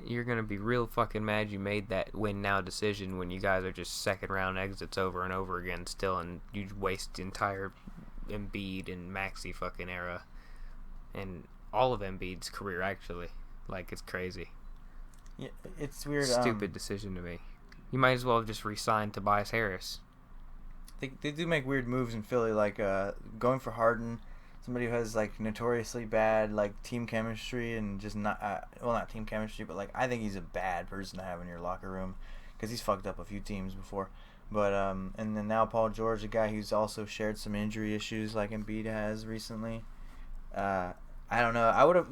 You're gonna be real fucking mad you made that win now decision when you guys are just second round exits over and over again still, and you waste the entire Embiid and Maxey fucking era and all of Embiid's career actually. Like, it's crazy. Yeah, it's weird. Stupid decision to me. You might as well have just re-signed Tobias Harris. They do make weird moves in Philly, like going for Harden, somebody who has like notoriously bad like team chemistry and just not not team chemistry, but like I think he's a bad person to have in your locker room because he's fucked up a few teams before. But and then now Paul George, a guy who's also shared some injury issues like Embiid has recently. I don't know. I would have.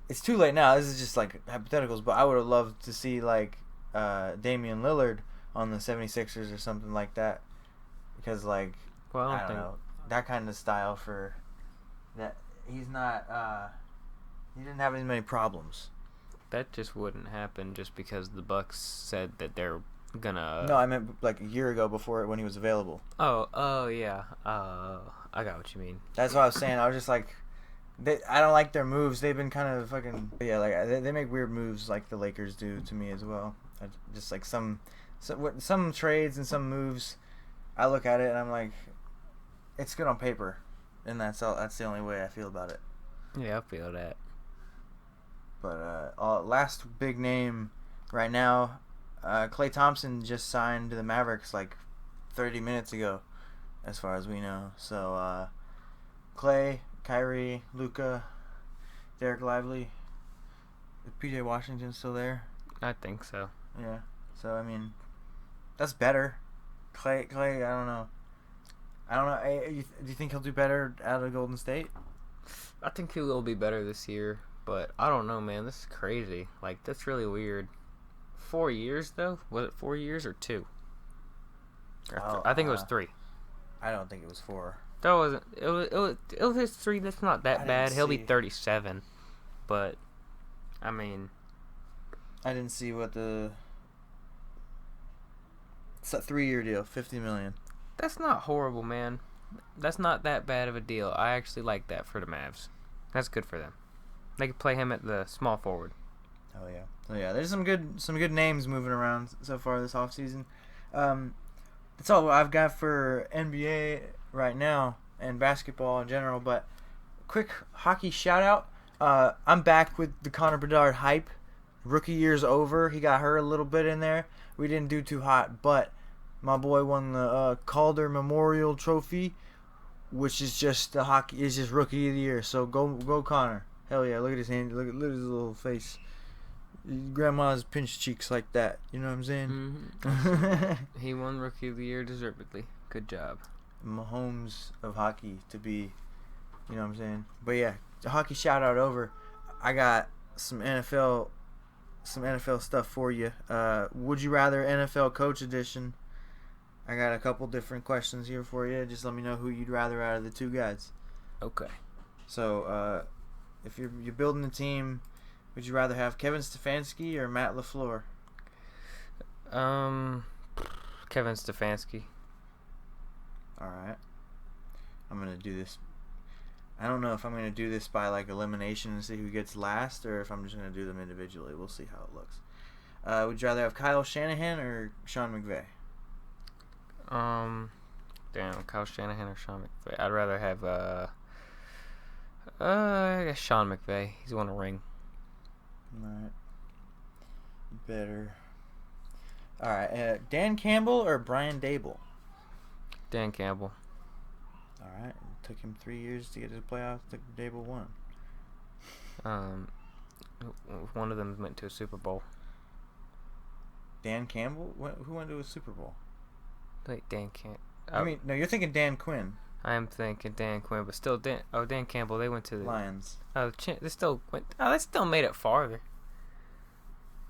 It's too late now. This is just like hypotheticals, but I would have loved to see like Damian Lillard on the 76ers or something like that. Because, like, well, I don't know, that kind of style for that. He's not, he didn't have as many problems. That just wouldn't happen just because the Bucks said that they're gonna. No, I meant like a year ago before when he was available. Oh, yeah. I got what you mean. That's what I was saying. I was just like, I don't like their moves. They've been kind of fucking, yeah, like, they make weird moves like the Lakers do to me as well. Just like some trades and some moves. I look at it and I'm like, it's good on paper, and that's the only way I feel about it. Yeah, I feel that. But last big name right now, Klay Thompson just signed to the Mavericks like 30 minutes ago, as far as we know. So Klay, Kyrie, Luka, Derek Lively, is PJ Washington still there? I think so. Yeah. So I mean, that's better. Clay, I don't know. Do you think he'll do better out of Golden State? I think he will be better this year, but I don't know, man. This is crazy. Like, that's really weird. 4 years, though? Was it 4 years or 2? I think it was 3. I don't think it was 4. That wasn't. It was 3. That's not that bad. He'll be 37, but I mean, I didn't see what the. It's a 3-year deal, $50 million. That's not horrible, man. That's not that bad of a deal. I actually like that for the Mavs. That's good for them. They could play him at the small forward. Oh yeah. So yeah, there's some good names moving around so far this offseason. That's all I've got for NBA right now and basketball in general. But quick hockey shout out. I'm back with the Connor Bedard hype. Rookie year's over. He got hurt a little bit in there. We didn't do too hot, but my boy won the Calder Memorial Trophy, which is just Rookie of the Year. So go Connor. Hell yeah! Look at his hand. Look at his little face. Grandma's pinched cheeks like that. You know what I'm saying? Mm-hmm. He won Rookie of the Year deservedly. Good job. Mahomes of hockey to be. You know what I'm saying? But yeah, the hockey shout out over. I got some NFL stuff for you. Would you rather NFL Coach Edition? I got a couple different questions here for you. Just let me know who you'd rather out of the two guys. Okay. So, if you're building a team, would you rather have Kevin Stefanski or Matt LaFleur? Kevin Stefanski. All right. I'm gonna do this. I don't know if I'm going to do this by like elimination and see who gets last, or if I'm just going to do them individually. We'll see how it looks. Would you rather have Kyle Shanahan or Sean McVay? Kyle Shanahan or Sean McVay. I'd rather have I guess Sean McVay. He's won a ring. Alright. Better. Alright, Dan Campbell or Brian Dable? Dan Campbell. Alright. Took him 3 years to get to the playoffs. Dable won. One of them went to a Super Bowl. Dan Campbell? Who went to a Super Bowl? Wait, Dan Campbell. I mean, no, you're thinking Dan Quinn. I am thinking Dan Quinn, but still Dan Campbell. They went to the Lions. They still went. Oh, they still made it farther.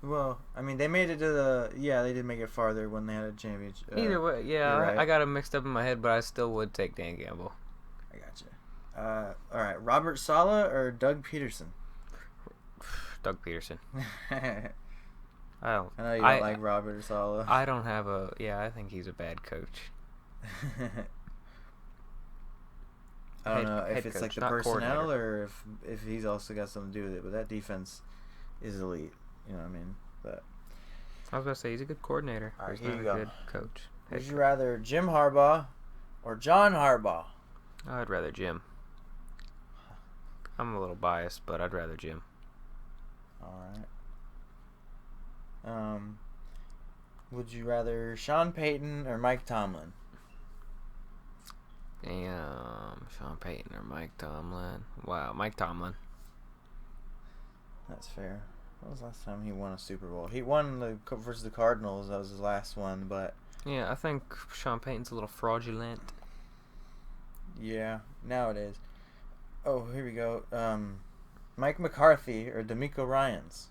Well, I mean, they made it to the. Yeah, they did make it farther when they had a championship. Either way, yeah, right. I got it mixed up in my head, but I still would take Dan Campbell. I gotcha. All right, Robert Saleh or Doug Peterson? Doug Peterson. I I know you don't like Robert Saleh. I don't have a. Yeah, I think he's a bad coach. I don't know if it's coach, like the not personnel or if he's also got something to do with it. But that defense is elite. You know what I mean? But I was gonna say he's a good coordinator. All right, he's here not you a go. good coach. Would you rather Jim Harbaugh or John Harbaugh? I'd rather Jim. I'm a little biased, but I'd rather Jim. All right. Would you rather Sean Payton or Mike Tomlin? Damn, Sean Payton or Mike Tomlin. Wow, Mike Tomlin. That's fair. When was the last time he won a Super Bowl? He won versus the Cardinals. That was his last one, but Yeah, I think Sean Payton's a little fraudulent. yeah, nowadays. Oh, here we go. Mike McCarthy or D'Amico Ryans?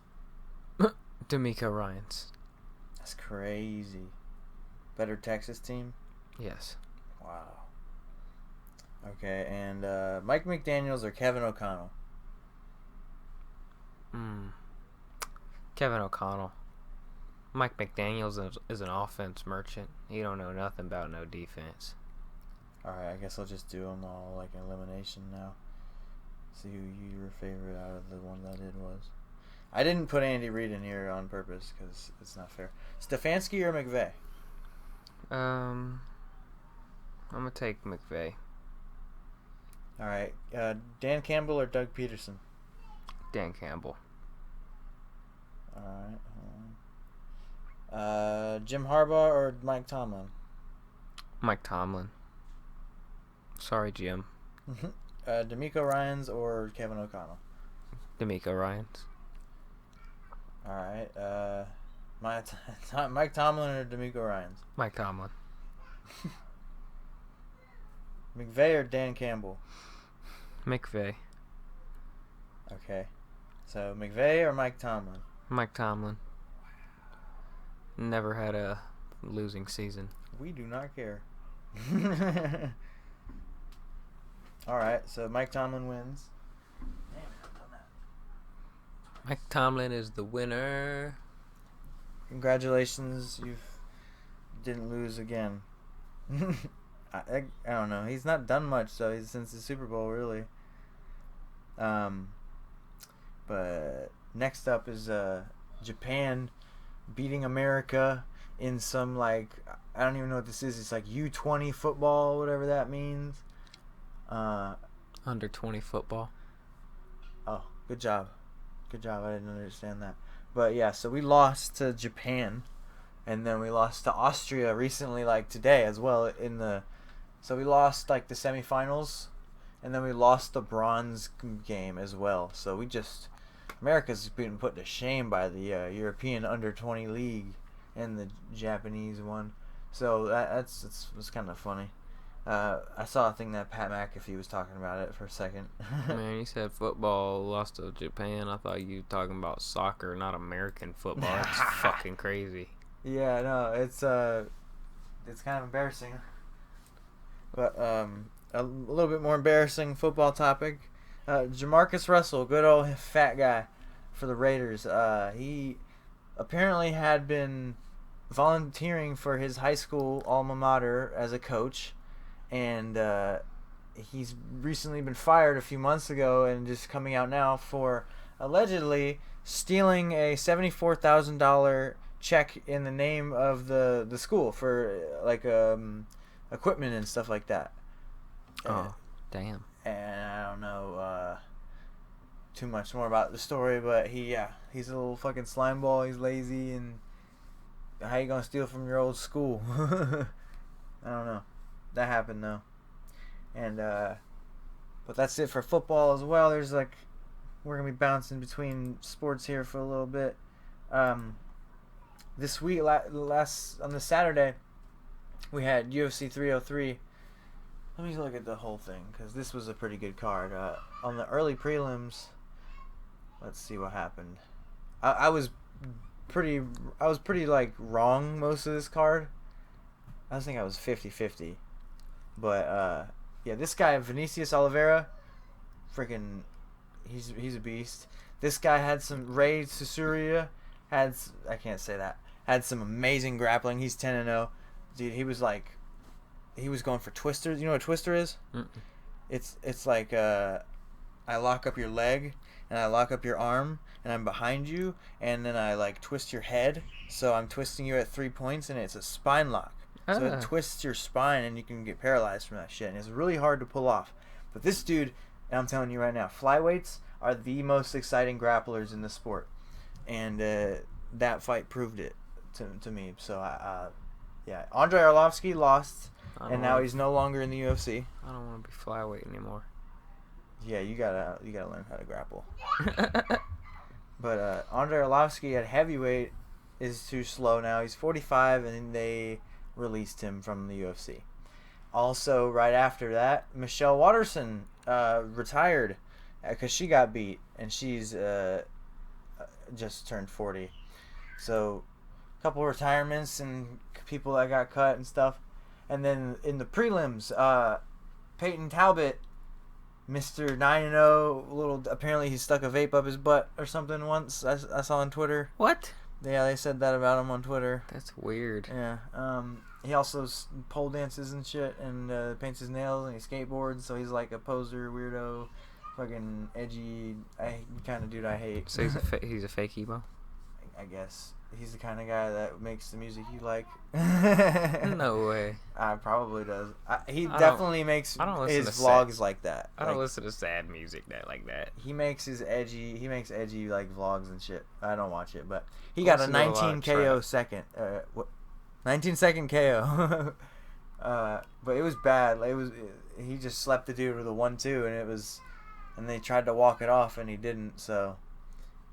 D'Amico Ryans. That's crazy. Better Texas team? Yes. Wow. Okay, and Mike McDaniels or Kevin O'Connell? Kevin O'Connell. Mike McDaniels is an offense merchant. He don't know nothing about no defense. Alright, I guess I'll just do them all like elimination now. See who your favorite out of the ones I did was. I didn't put Andy Reid in here on purpose because it's not fair. Stefanski or McVay? I'm gonna take McVay. Alright, Dan Campbell or Doug Peterson? Dan Campbell. Alright. Jim Harbaugh or Mike Tomlin? Mike Tomlin. Sorry, Jim. D'Amico Ryans or Kevin O'Connell? D'Amico Ryans. Alright. Mike Tomlin or D'Amico Ryans? Mike Tomlin. McVay or Dan Campbell? McVay. Okay. So McVay or Mike Tomlin? Mike Tomlin. Never had a losing season. We do not care. Alright, so Mike Tomlin wins. Damn, I've done that. Mike Tomlin is the winner. Congratulations, you didn't lose again. I don't know. He's not done much since the Super Bowl, really. But next up is Japan beating America in some I don't even know what this is. It's like U20 football, whatever that means. Under 20 football. Oh, good job. Good job. I didn't understand that. But yeah, so we lost to Japan, and then we lost to Austria recently, like today as well. So we lost like the semifinals, and then we lost the bronze game as well. So America's been put to shame by the European under-20 league and the Japanese one. So it was kind of funny. I saw a thing that Pat McAfee was talking about it for a second. Man, you said football lost to Japan. I thought you were talking about soccer, not American football. That's fucking crazy. Yeah, no, it's kind of embarrassing. But a little bit more embarrassing football topic. Jamarcus Russell, good old fat guy for the Raiders. He apparently had been volunteering for his high school alma mater as a coach, and he's recently been fired a few months ago and just coming out now for allegedly stealing a $74,000 check in the name of the school for equipment and stuff like that. Oh, damn. And I don't know too much more about the story, but he's a little fucking slime ball. He's lazy, and how you gonna steal from your old school? I don't know. That happened though, and but that's it for football as well. We're gonna be bouncing between sports here for a little bit. this week, last on this Saturday, we had UFC 303. Let me look at the whole thing because this was a pretty good card. On the early prelims, let's see what happened. I was pretty like wrong most of this card. I think I was 50-50. But yeah, this guy Vinicius Oliveira, freaking, he's a beast. This guy had some Ray Susuria I can't say that. Had some amazing grappling. He's 10-0. Dude, he was going for twisters. You know what a twister is? Mm-mm. It's like I lock up your leg and I lock up your arm and I'm behind you and then I like twist your head. So I'm twisting you at 3 points and it's a spine lock. So it twists your spine and you can get paralyzed from that shit. And it's really hard to pull off. But this dude, and I'm telling you right now, flyweights are the most exciting grapplers in the sport. And that fight proved it to me. So, yeah. Andrei Arlovsky lost, and now he's no longer in the UFC. I don't want to be flyweight anymore. Yeah, you gotta learn how to grapple. But Andrei Arlovsky at heavyweight is too slow now. He's 45, and they released him from the UFC. Also, right after that, Michelle Watterson retired because she got beat, and she's just turned 40. So, a couple retirements and people that got cut and stuff. And then in the prelims, Peyton Talbot, Mr. 9-0, apparently he stuck a vape up his butt or something once. I saw on Twitter. What? Yeah, they said that about him on Twitter. That's weird. Yeah. He also pole dances and shit and paints his nails and he skateboards, so he's like a poser, weirdo, fucking edgy kind of dude I hate. So he's a fake emo? I guess. He's the kind of guy that makes the music you like. No way. Probably does. He definitely makes his vlogs like that. I don't listen to sad music like that. He makes edgy like vlogs and shit. I don't watch it, but he got a 19 KO second. 19-second KO. But it was bad. He just slept the dude with a 1-2 and they tried to walk it off and he didn't, so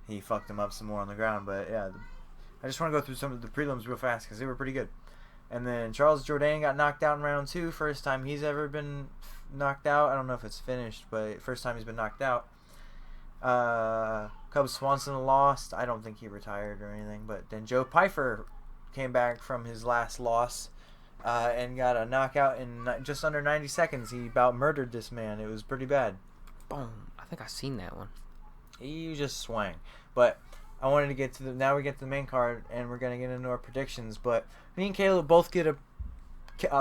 he fucked him up some more on the ground. But yeah, I just want to go through some of the prelims real fast because they were pretty good. And then Charles Jourdain got knocked out in round 2. First time he's ever been knocked out. I don't know if it's finished, but first time he's been knocked out. Cub Swanson lost. I don't think he retired or anything. But then Joe Pyfer came back from his last loss and got a knockout in just under 90 seconds. He about murdered this man. It was pretty bad. Boom. I think I've seen that one. He just swang. But I wanted to get to now we get to the main card and we're going to get into our predictions. But me and Caleb both get a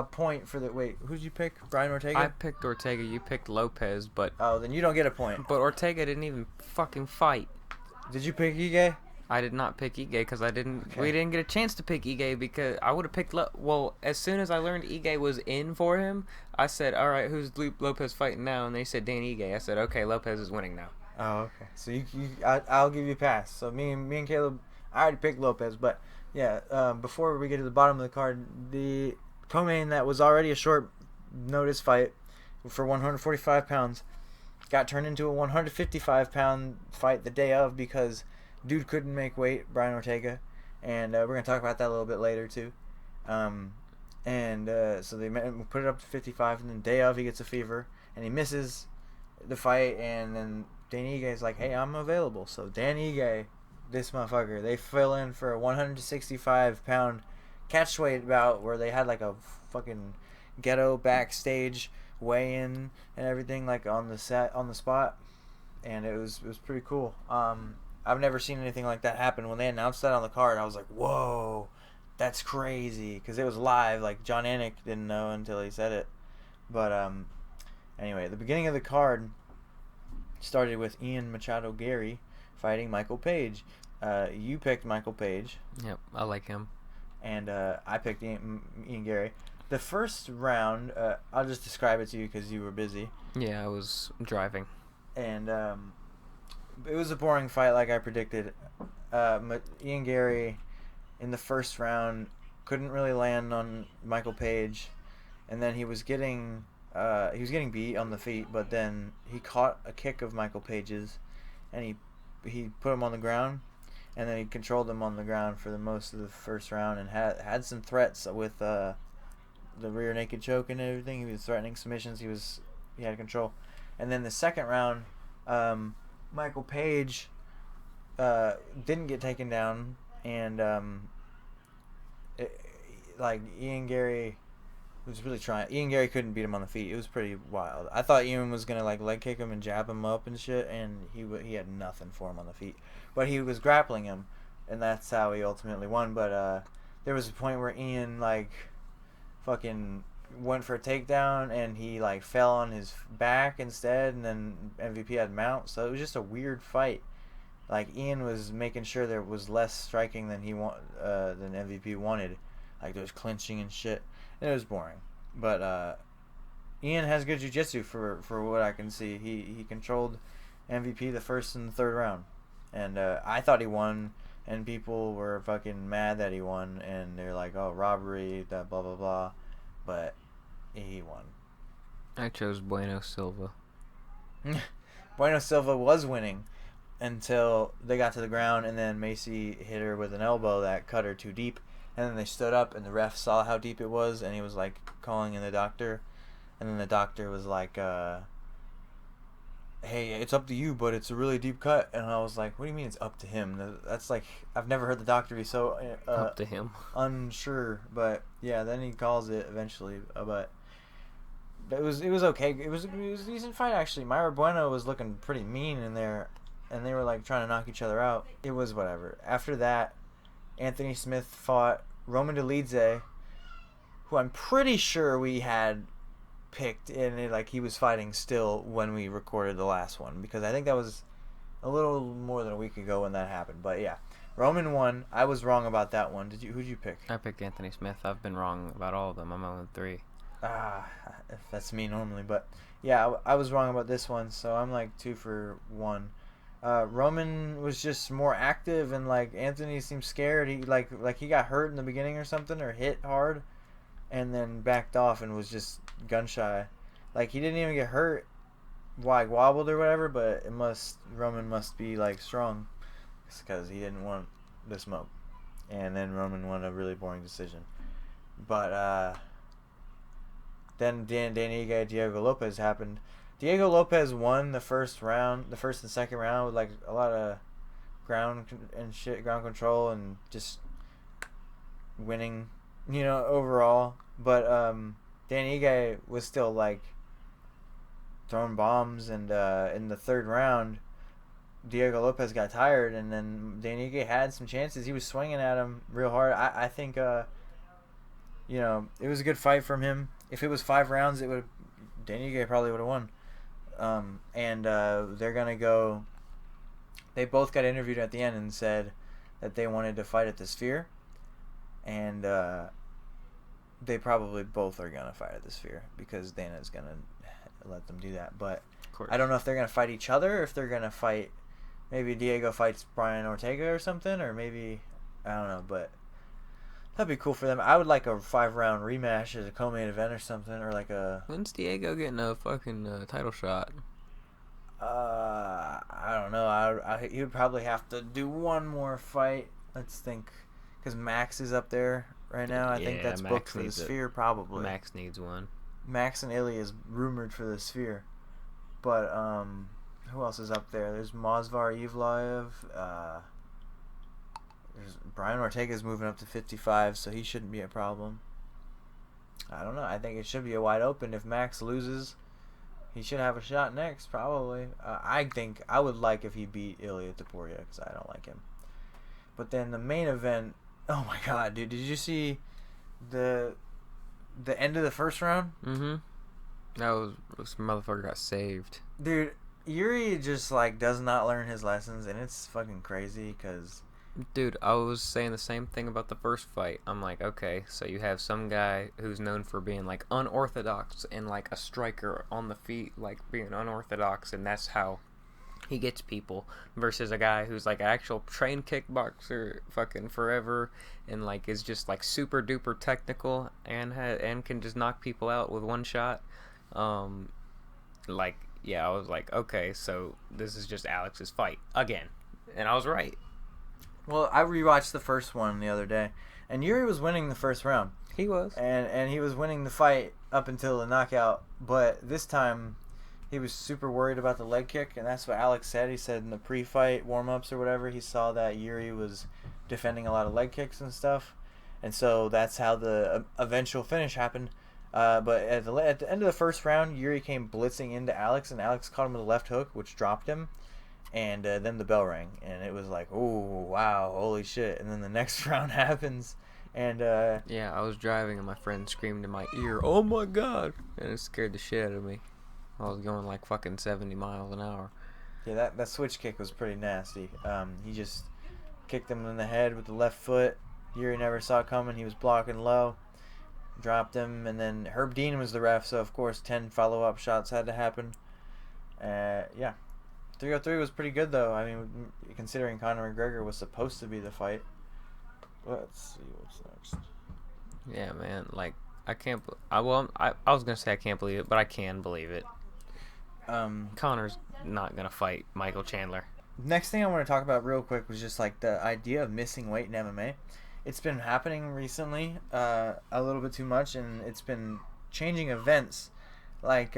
point for the... Wait, who'd you pick? Brian Ortega? I picked Ortega. You picked Lopez, but... Oh, then you don't get a point. But Ortega didn't even fucking fight. Did you pick Ige? I did not pick Ige because I didn't... Okay. We didn't get a chance to pick Ige because I would have picked... Well, as soon as I learned Ige was in for him, I said, all right, who's Lopez fighting now? And they said Dan Ige. I said, okay, Lopez is winning now. Oh, okay. So I'll give you a pass. So me and Caleb, I already picked Lopez, but yeah. Before we get to the bottom of the card, the co-main that was already a short notice fight for 145 pounds got turned into a 155-pound fight the day of because dude couldn't make weight, Brian Ortega, and we're gonna talk about that a little bit later too. So they put it up to 55, and then day of he gets a fever and he misses the fight, and then Dan Ige is like, hey, I'm available. So Dan Ige, this motherfucker, they fill in for a 165-pound catch weight bout where they had like a fucking ghetto backstage weigh-in and everything, like on the spot, and it was pretty cool. I've never seen anything like that happen. When they announced that on the card, I was like, whoa, that's crazy, because it was live. Like John Anik didn't know until he said it. But anyway, the beginning of the card started with Ian Machado Gary fighting Michael Page. You picked Michael Page. Yep, I like him. And I picked Ian Gary. The first round, I'll just describe it to you because you were busy. Yeah, I was driving. And it was a boring fight like I predicted. Ian Gary, in the first round, couldn't really land on Michael Page. And then he was getting beat on the feet, but then he caught a kick of Michael Page's, and he put him on the ground, and then he controlled him on the ground for the most of the first round and had some threats with the rear naked choke and everything. He was threatening submissions. He had control, and then the second round, Michael Page didn't get taken down, and like Ian Gary was really trying. Ian Gary couldn't beat him on the feet. It was pretty wild. I thought Ian was gonna like leg kick him and jab him up and shit, and he had nothing for him on the feet. But he was grappling him, and that's how he ultimately won. But there was a point where Ian like fucking went for a takedown and he like fell on his back instead, and then MVP had mount. So it was just a weird fight. Like Ian was making sure there was less striking than than MVP wanted. Like there was clinching and shit. And it was boring. But Ian has good jiu-jitsu for what I can see. He controlled MVP the first and the third round. And I thought he won, and people were fucking mad that he won, and they're like, oh, robbery, that blah blah blah. But he won. I chose Bueno Silva. Bueno Silva was winning until they got to the ground, and then Macy hit her with an elbow that cut her too deep. And then they stood up, and the ref saw how deep it was, and he was like calling in the doctor. And then the doctor was like, hey, it's up to you, but it's a really deep cut. And I was like, what do you mean it's up to him? That's like, I've never heard the doctor be so Up to him. unsure. But yeah, then he calls it eventually. But it was okay. It was a decent fight actually. Myra Bueno was looking pretty mean in there, and they were like trying to knock each other out. It was whatever. After that, Anthony Smith fought Roman Dolidze, who I'm pretty sure we had picked in it, like he was fighting still when we recorded the last one, because I think that was a little more than a week ago when that happened. But yeah, Roman won. I was wrong about that one. Who'd you pick? I picked Anthony Smith. I've been wrong about all of them. I'm only 3. That's me normally, but yeah, I was wrong about this one, so I'm like 2 for 1. Roman was just more active, and like Anthony seemed scared. He like he got hurt in the beginning or something, or hit hard, and then backed off and was just gun shy. Like he didn't even get hurt, like wobbled or whatever. But Roman must be like strong, because he didn't want the smoke. And then Roman won a really boring decision. But then Diego Lopez happened. Diego Lopez won the first and second round with like a lot of ground control, and just winning, overall. But Dan Ige was still like throwing bombs, and in the third round, Diego Lopez got tired, and then Dan Ige had some chances. He was swinging at him real hard. I think it was a good fight from him. If it was 5 rounds, Dan Ige probably would have won. They're gonna go. They both got interviewed at the end and said that they wanted to fight at the Sphere, and they probably both are gonna fight at the Sphere because Dana's gonna let them do that. But I don't know if they're gonna fight each other, or if they're gonna fight. Maybe Diego fights Brian Ortega or something, or maybe I don't know. But that'd be cool for them. I would like a 5-round rematch as a co-main event or something, or like a. When's Diego getting a fucking title shot? I don't know. He would probably have to do one more fight. Let's think, because Max is up there right now. I think that's booked for the Sphere, probably. Max needs one. Max and Ilya is rumored for the Sphere, but who else is up there? There's Movsar Evloev. Brian Ortega's moving up to 55, so he shouldn't be a problem. I don't know. I think it should be a wide open. If Max loses, he should have a shot next, probably. I think I would like if he beat Ilya Topuria, because I don't like him. But then the main event, oh my god, dude, did you see the end of the first round? Mm-hmm. This motherfucker got saved. Dude, Yuri just like does not learn his lessons, and it's fucking crazy, because... Dude, I was saying the same thing about the first fight. I'm like, okay, so you have some guy who's known for being like unorthodox and like a striker on the feet, like being unorthodox, and that's how he gets people, versus a guy who's like an actual trained kickboxer fucking forever, and like is just like super duper technical and can just knock people out with one shot. I was like, okay, so this is just Alex's fight again, and I was right. Well, I rewatched the first one the other day, and Yuri was winning the first round. He was. And he was winning the fight up until the knockout, but this time he was super worried about the leg kick, and that's what Alex said. He said in the pre-fight warm-ups or whatever, he saw that Yuri was defending a lot of leg kicks and stuff, and so that's how the eventual finish happened. But at the end of the first round, Yuri came blitzing into Alex, and Alex caught him with a left hook, which dropped him. And then the bell rang, and it was like, oh, wow, holy shit. And then the next round happens, and yeah, I was driving, and my friend screamed in my ear, "Oh my god!" And it scared the shit out of me. I was going like fucking 70 miles an hour. yeah, that switch kick was pretty nasty. He just kicked him in the head with the left foot. Yuri never saw it coming. He was blocking low, dropped him, and then Herb Dean was the ref, so of course 10 follow-up shots had to happen. Yeah. 303 was pretty good, though. I mean, considering Conor McGregor was supposed to be the fight. Let's see what's next. Yeah, man. Like, I can't. I was gonna say I can't believe it, but I can believe it. Conor's not gonna fight Michael Chandler. Next thing I want to talk about real quick was just like the idea of missing weight in MMA. It's been happening recently, a little bit too much, and it's been changing events. Like,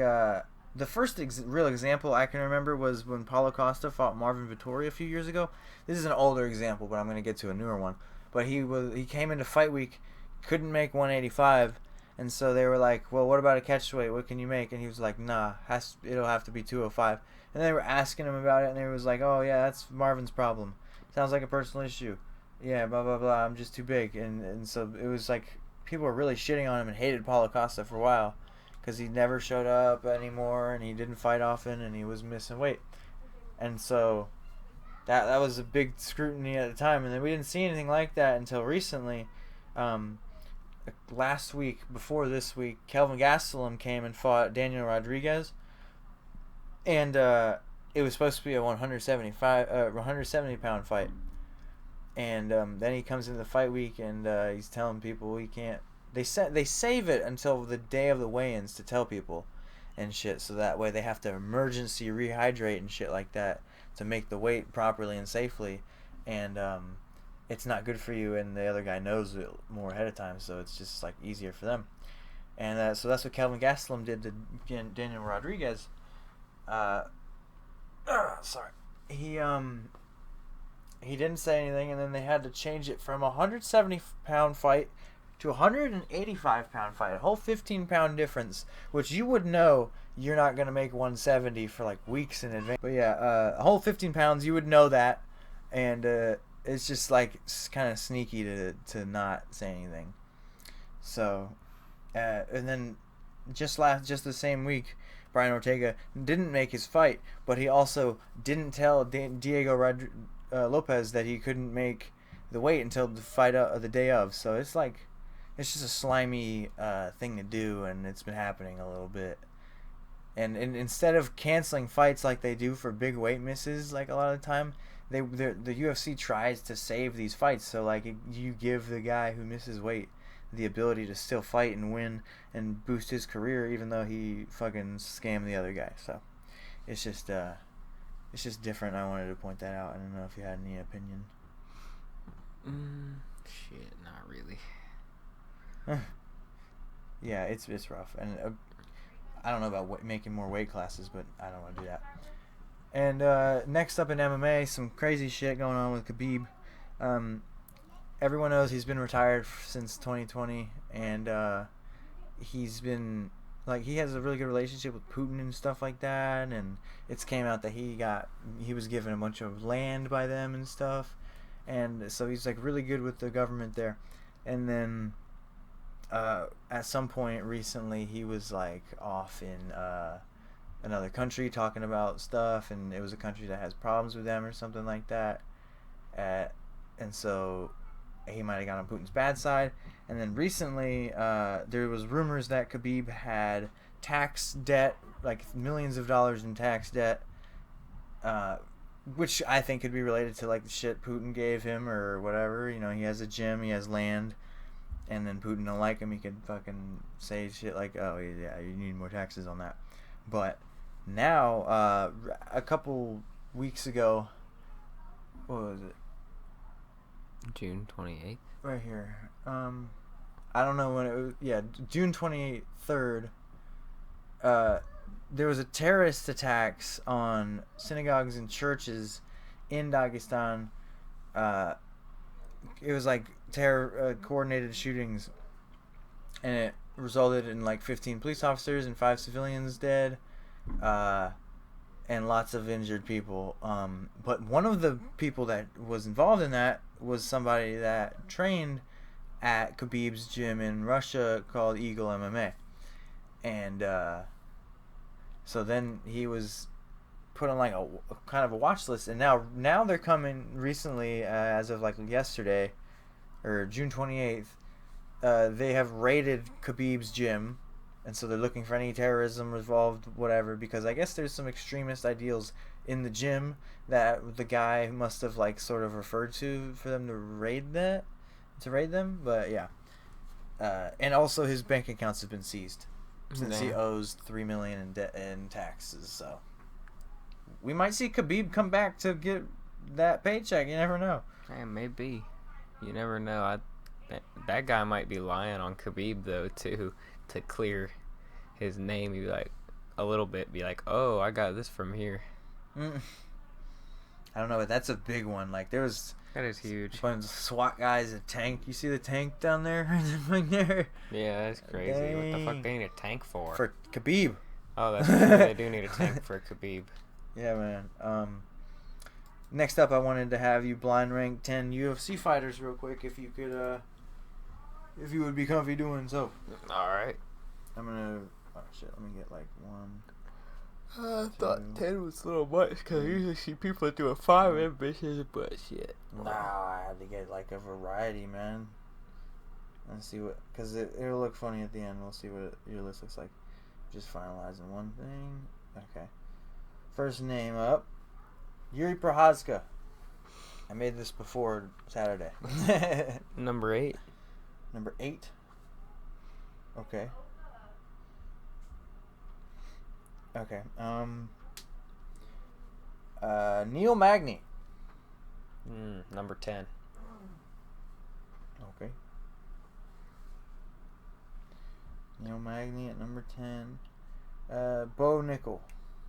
the first real example I can remember was when Paulo Costa fought Marvin Vettori a few years ago. This is an older example, but I'm going to get to a newer one. But he came into fight week, couldn't make 185, and so they were like, well, what about a catch weight? What can you make? And he was like, nah, it'll have to be 205. And they were asking him about it, and he was like, oh, yeah, that's Marvin's problem. Sounds like a personal issue. Yeah, blah, blah, blah, I'm just too big. And so it was like people were really shitting on him and hated Paulo Costa for a while, because he never showed up anymore, and he didn't fight often, and he was missing weight. And so that was a big scrutiny at the time, and then we didn't see anything like that until recently. Last week, before this week, Kelvin Gastelum came and fought Daniel Rodriguez, and it was supposed to be a 170 pound fight. And then he comes into the fight week, and he's telling people he can't. They save it until the day of the weigh-ins to tell people and shit, so that way they have to emergency rehydrate and shit like that to make the weight properly and safely, and it's not good for you, and the other guy knows it more ahead of time, so it's just like easier for them. And so that's what Kelvin Gastelum did to Daniel Rodriguez. Sorry. He didn't say anything, and then they had to change it from a 170 pound fight to a 185 pound fight, a whole 15 pound difference, which you would know you're not going to make 170 for like weeks in advance. But yeah, a whole 15 pounds, you would know that, and it's just like kind of sneaky to not say anything. So, and then just the same week, Brian Ortega didn't make his fight, but he also didn't tell Diego Lopez that he couldn't make the weight until the fight the day of. So it's like, it's just a slimy thing to do, and it's been happening a little bit. And instead of canceling fights like they do for big weight misses, like a lot of the time, the UFC tries to save these fights. So like you give the guy who misses weight the ability to still fight and win and boost his career, even though he fucking scammed the other guy. So it's just different. I wanted to point that out. I don't know if you had any opinion. Shit, not really. Yeah, it's rough, and I don't know about making more weight classes, but I don't want to do that. And next up in MMA, some crazy shit going on with Khabib. Everyone knows he's been retired since 2020, and he's been like, he has a really good relationship with Putin and stuff like that, and it's came out that he was given a bunch of land by them and stuff, and so he's like really good with the government there. And then at some point recently, he was like off in another country talking about stuff, and it was a country that has problems with them or something like that, and so he might have got on Putin's bad side. And then recently there was rumors that Khabib had tax debt, like millions of dollars in tax debt, which I think could be related to like the shit Putin gave him or whatever. You know, he has a gym, he has land, and then Putin don't like him, he could fucking say shit like, oh yeah, you need more taxes on that. But now, a couple weeks ago, what was it? June 28th. Right here. I don't know when it was. Yeah, June 28th, 3rd. There was a terrorist attacks on synagogues and churches in Dagestan. It was like terror coordinated shootings, and it resulted in like 15 police officers and 5 civilians dead, and lots of injured people. But one of the people that was involved in that was somebody that trained at Khabib's gym in Russia called Eagle MMA, and so then he was put on like a kind of a watch list, and now they're coming recently, as of like yesterday or June 28th. They have raided Khabib's gym, and so they're looking for any terrorism involved, whatever, because I guess there's some extremist ideals in the gym that the guy must have like sort of referred to for them to raid them. But yeah, and also his bank accounts have been seized since he owes $3 million in debt in taxes. So we might see Khabib come back to get that paycheck. You never know. Hey, maybe. You never know. That guy might be lying on Khabib though too, to clear his name. He'd be like a little bit, be like, "Oh, I got this from here." I don't know, but that's a big one. Like there was. That is huge. A bunch of SWAT guys, a tank. You see the tank down there? Right there? Yeah, that's crazy. Dang. What the fuck they need a tank for? For Khabib. Oh, that's true. They do need a tank for Khabib. Yeah, man. Next up, I wanted to have you blind rank 10 UFC fighters real quick, if you could, if you would be comfy doing so. All right. I'm gonna. Oh shit! Let me get like 1. I thought 10 was a little much because I usually see people doing 5 ambitions, but shit. Nah, I had to get like a variety, man. Let's see what, because it'll look funny at the end. We'll see what your list looks like. Just finalizing one thing. Okay. First name up, Yuri Prochazka. I made this before Saturday. Number 8. Number 8. Okay. Okay. Neil Magny. Number 10. Okay. Neil Magny at number 10. Bo Nickel.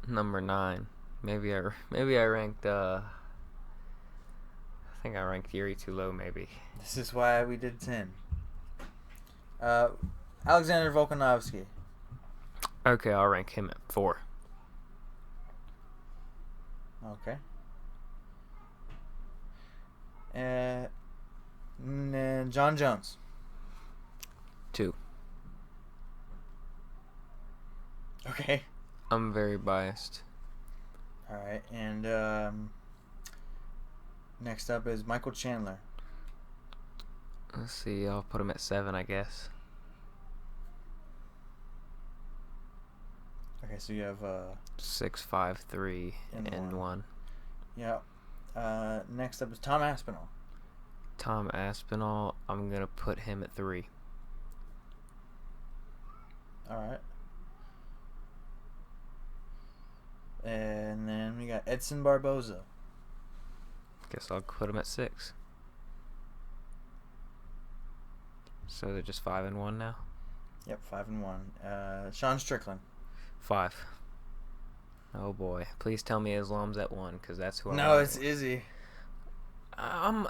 Number 9. Maybe I ranked. I think I ranked Yuri too low. Maybe. This is why we did 10. Alexander Volkanovski. Okay, I'll rank him at 4. Okay. And then John Jones. 2. Okay. I'm very biased. All right, and next up is Michael Chandler. Let's see. I'll put him at 7, I guess. Okay, so you have 6, 5, 3, and 1. Yeah. Next up is Tom Aspinall. Tom Aspinall, I'm gonna put him at 3. All right. And then we got Edson Barboza. Guess I'll put him at 6. So they're just 5 and 1 now. Yep, 5 and 1. Sean Strickland. 5. Oh boy! Please tell me Islam's at 1, because that's who. No, it's Izzy. I'm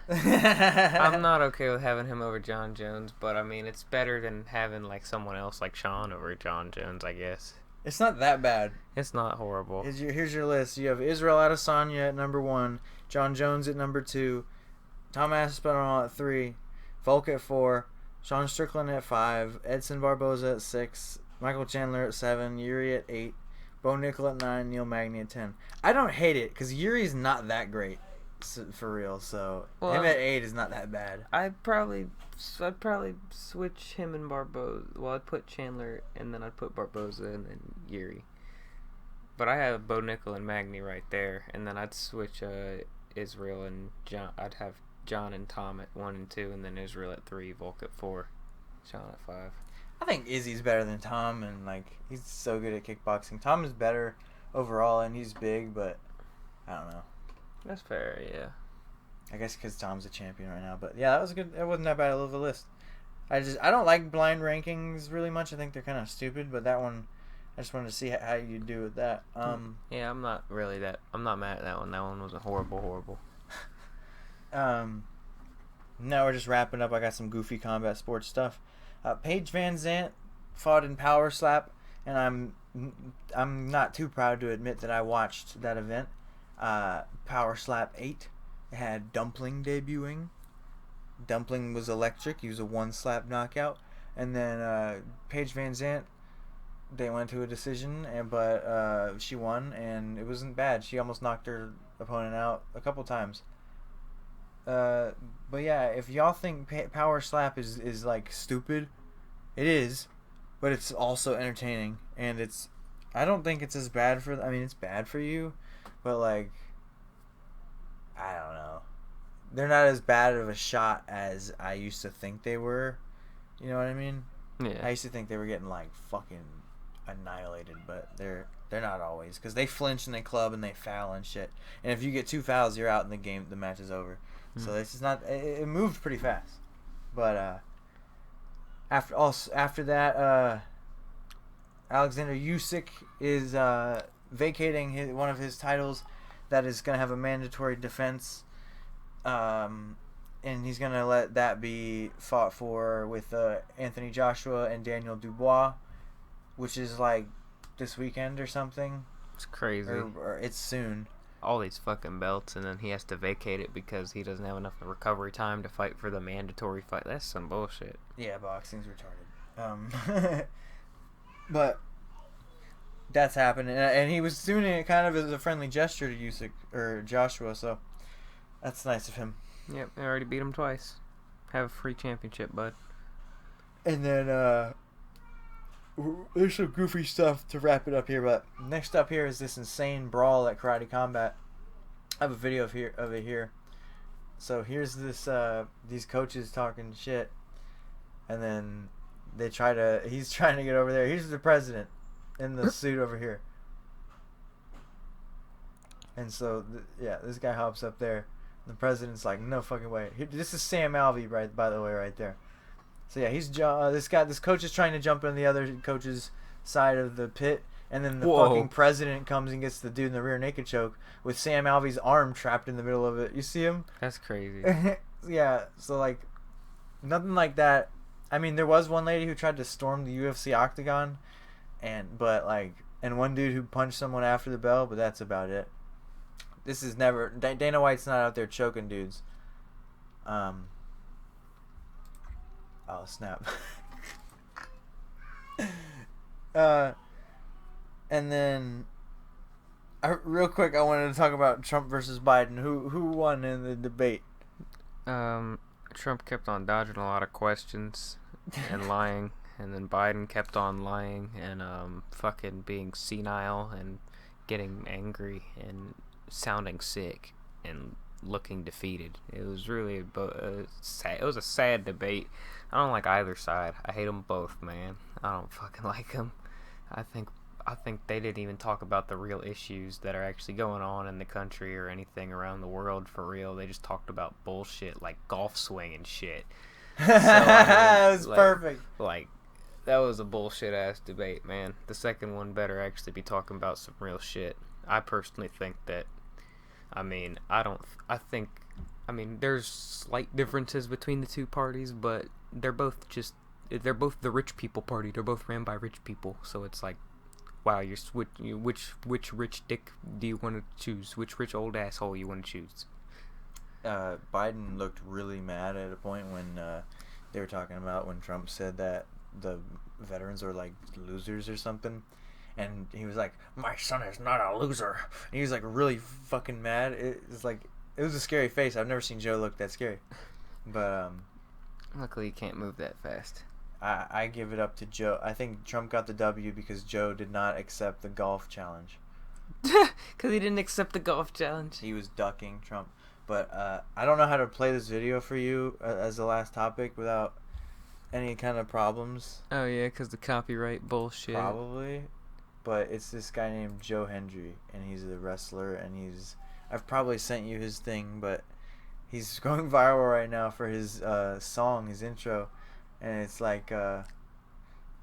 not okay with having him over John Jones, but I mean it's better than having like someone else like Sean over John Jones, I guess. It's not that bad. It's not horrible. Here's your list. You have Israel Adesanya at number 1, John Jones at number 2, Tom Aspinall at 3, Volk at 4, Sean Strickland at 5, Edson Barboza at 6, Michael Chandler at 7, Yuri at 8, Bo Nickel at 9, Neil Magny at 10. I don't hate it because Yuri's not that great, for real. So him at 8 is not that bad. I'd probably switch him and Barboza. Well, I'd put Chandler and then I'd put Barboza and then Yuri. But I have Bo Nickel and Magny right there, and then I'd switch Israel and John. I'd have John and Tom at 1 and 2, and then Israel at 3, Volk at 4, Sean at 5. I think Izzy's better than Tom, and like he's so good at kickboxing. Tom is better overall, and he's big, but I don't know. That's fair, yeah. I guess because Tom's a champion right now. But yeah, that was good. It wasn't that bad of a list. I don't like blind rankings really much. I think they're kind of stupid. But that one, I just wanted to see how you do with that. Yeah, I'm not mad at that one. That one wasn't horrible. Now we're just wrapping up. I got some goofy combat sports stuff. Paige Van Zant fought in Power Slap, and I'm not too proud to admit that I watched that event. Power Slap 8 had Dumpling debuting. Dumpling was electric. He was a 1-slap knockout. And then Paige Van Zant, they went to a decision, but she won, and it wasn't bad. She almost knocked her opponent out a couple times. But yeah, if y'all think Power Slap is like stupid, it is, but it's also entertaining, and I don't think it's as bad for. I mean, it's bad for you, but like, I don't know. They're not as bad of a shot as I used to think they were. You know what I mean? Yeah. I used to think they were getting like fucking annihilated, but they're not always, because they flinch and they club and they foul and shit. And if you get 2 fouls, you're out in the game. The match is over. So this is not. It moved pretty fast, but after that, Alexander Usyk is vacating one of his titles that is going to have a mandatory defense, and he's going to let that be fought for with Anthony Joshua and Daniel Dubois, which is like this weekend or something. It's crazy. Or it's soon. All these fucking belts, and then he has to vacate it because he doesn't have enough recovery time to fight for the mandatory fight. That's some bullshit. Yeah, boxing's retarded. But that's happening, and he was doing it kind of as a friendly gesture to Usyk or Joshua, so that's nice of him. Yep, they already beat him twice. Have a free championship, bud. And then there's some goofy stuff to wrap it up here, but next up here is this insane brawl at Karate Combat. I have a video of it here. So here's this these coaches talking shit, and then he's trying to get over there. Here's the president in the suit over here. And so this guy hops up there. The president's like, no fucking way. This is Sam Alvey, right? By the way, right there. So yeah, this coach is trying to jump on the other coach's side of the pit, and then the fucking president comes and gets the dude in the rear naked choke with Sam Alvey's arm trapped in the middle of it. You see him? That's crazy. Yeah, so like nothing like that. I mean, there was one lady who tried to storm the UFC octagon, and one dude who punched someone after the bell, but that's about it. This is never Dana White's not out there choking dudes. Oh snap. And then real quick, I wanted to talk about Trump versus Biden. Who won in the debate? Trump kept on dodging a lot of questions and lying, and then Biden kept on lying and fucking being senile and getting angry and sounding sick and looking defeated. It was really sad. It was a sad debate. I don't like either side. I hate them both, man. I don't fucking like them. I think they didn't even talk about the real issues that are actually going on in the country or anything around the world for real. They just talked about bullshit like golf swing and shit. So, that was perfect. Like, that was a bullshit ass debate, man. The second one better actually be talking about some real shit. I personally think that. There's slight differences between the two parties, but they're both the rich people party. They're both ran by rich people, so it's like, wow, which rich dick do you want to choose? Which rich old asshole you want to choose? Biden looked really mad at a point when they were talking about when Trump said that the veterans are like losers or something. And he was like, my son is not a loser. And he was like really fucking mad. It was a scary face. I've never seen Joe look that scary. But luckily you can't move that fast. I give it up to Joe. I think Trump got the W because Joe did not accept the golf challenge. Because he didn't accept the golf challenge. He was ducking Trump. But I don't know how to play this video for you as the last topic without any kind of problems. Oh yeah, because the copyright bullshit. Probably. But it's this guy named Joe Hendry, and he's a wrestler, and I've probably sent you his thing, but he's going viral right now for his song, his intro, and it's like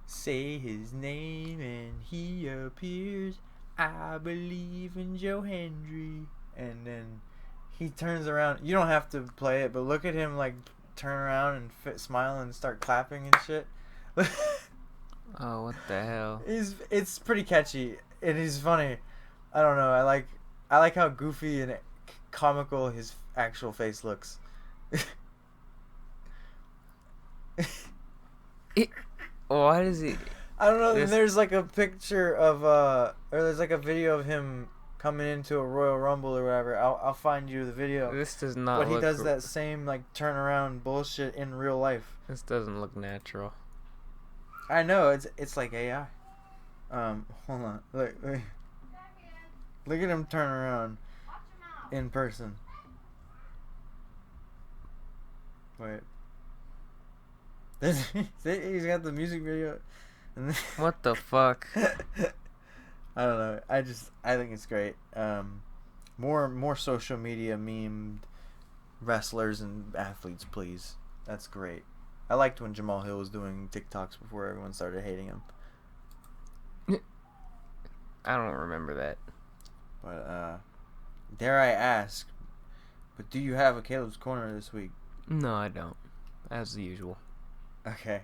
say his name and he appears. I believe in Joe Hendry, and then he turns around. You don't have to play it, but look at him like turn around and smile and start clapping and shit. Oh, what the hell? It's pretty catchy. It is funny. I don't know. I like how goofy and comical his actual face looks. Why does he? I don't know. Then there's like a picture of or there's like a video of him coming into a Royal Rumble or whatever. I'll find you the video. This does not. But he does that same like turnaround bullshit in real life. This doesn't look natural. I know it's like AI. Hold on. Look at him turn around in person. Wait. He's got the music video. What the fuck? I don't know. I think it's great. More social media memed wrestlers and athletes, please. That's great. I liked when Jamal Hill was doing TikToks before everyone started hating him. I don't remember that. But dare I ask, but do you have a Caleb's Corner this week? No, I don't. As usual. Okay.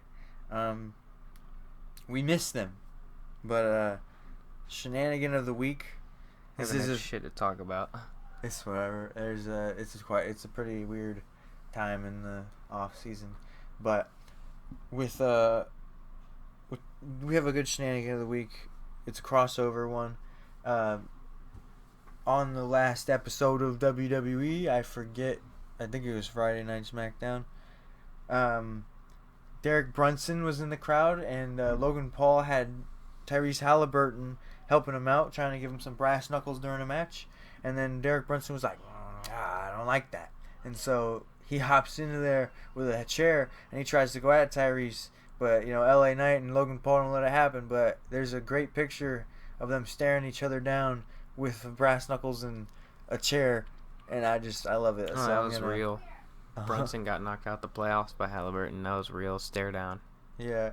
We missed them. But Shenanigan of the week. This is shit to talk about. It's whatever. It's a pretty weird time in the off season. But we have a good Shenanigan of the week. It's a crossover one. On the last episode of WWE, I think it was Friday Night SmackDown. Derek Brunson was in the crowd, and Logan Paul had Tyrese Halliburton helping him out, trying to give him some brass knuckles during a match. And then Derek Brunson was like, I don't like that. And so he hops into there with a chair, and he tries to go at Tyrese. But, LA Knight and Logan Paul don't let it happen. But there's a great picture of them staring each other down with brass knuckles and a chair. And I love it. Oh, so that was real. Brunson got knocked out the playoffs by Halliburton. That was real. Stare down. Yeah.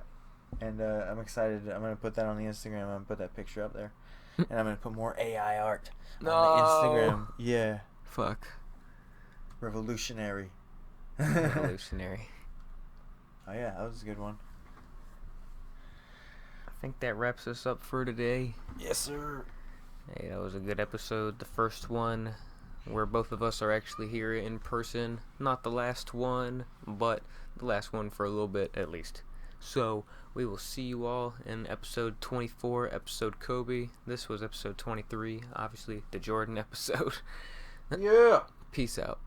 And I'm excited. I'm going to put that on the Instagram. I'm going to put that picture up there. And I'm going to put more AI art on the Instagram. Yeah. Fuck. Revolutionary. Revolutionary. Oh, yeah. That was a good one. I think that wraps us up for today. Yes, sir. Hey, that was a good episode. The first one where both of us are actually here in person. Not the last one, but the last one for a little bit at least. So, we will see you all in episode 24, episode Kobe. This was episode 23, obviously the Jordan episode. Yeah. Peace out.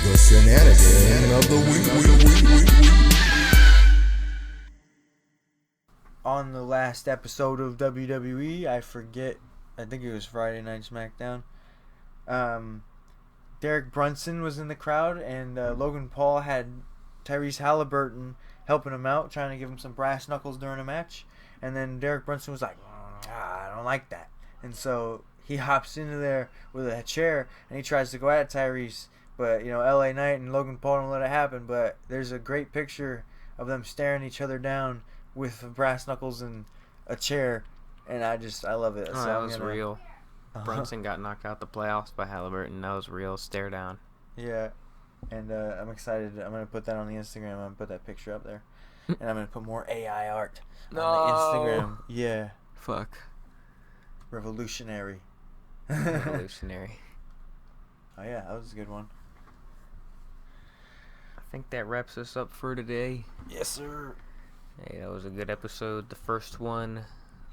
The Shenanigans of the week. On the last episode of WWE, I think it was Friday Night SmackDown. Derek Brunson was in the crowd, and Logan Paul had Tyrese Halliburton helping him out, trying to give him some brass knuckles during a match. And then Derek Brunson was like, I don't like that. And so he hops into there with a chair, and he tries to go at Tyrese. But, LA Knight and Logan Paul don't let it happen. But there's a great picture of them staring each other down with brass knuckles and a chair. And I love it. Oh, so that was real. Brunson got knocked out the playoffs by Halliburton. That was real. Stare down. Yeah. And I'm excited. I'm going to put that on the Instagram. I'm going to put that picture up there. And I'm going to put more AI art on the Instagram. Yeah. Fuck. Revolutionary. Revolutionary. Oh, yeah. That was a good one. I think that wraps us up for today. Yes, sir. Hey, that was a good episode. The first one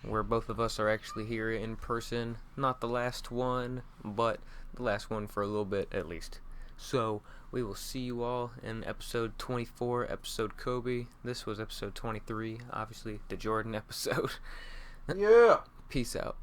where both of us are actually here in person. Not the last one, but the last one for a little bit at least. So, we will see you all in episode 24, episode Kobe. This was episode 23, obviously the Jordan episode. Yeah. Peace out.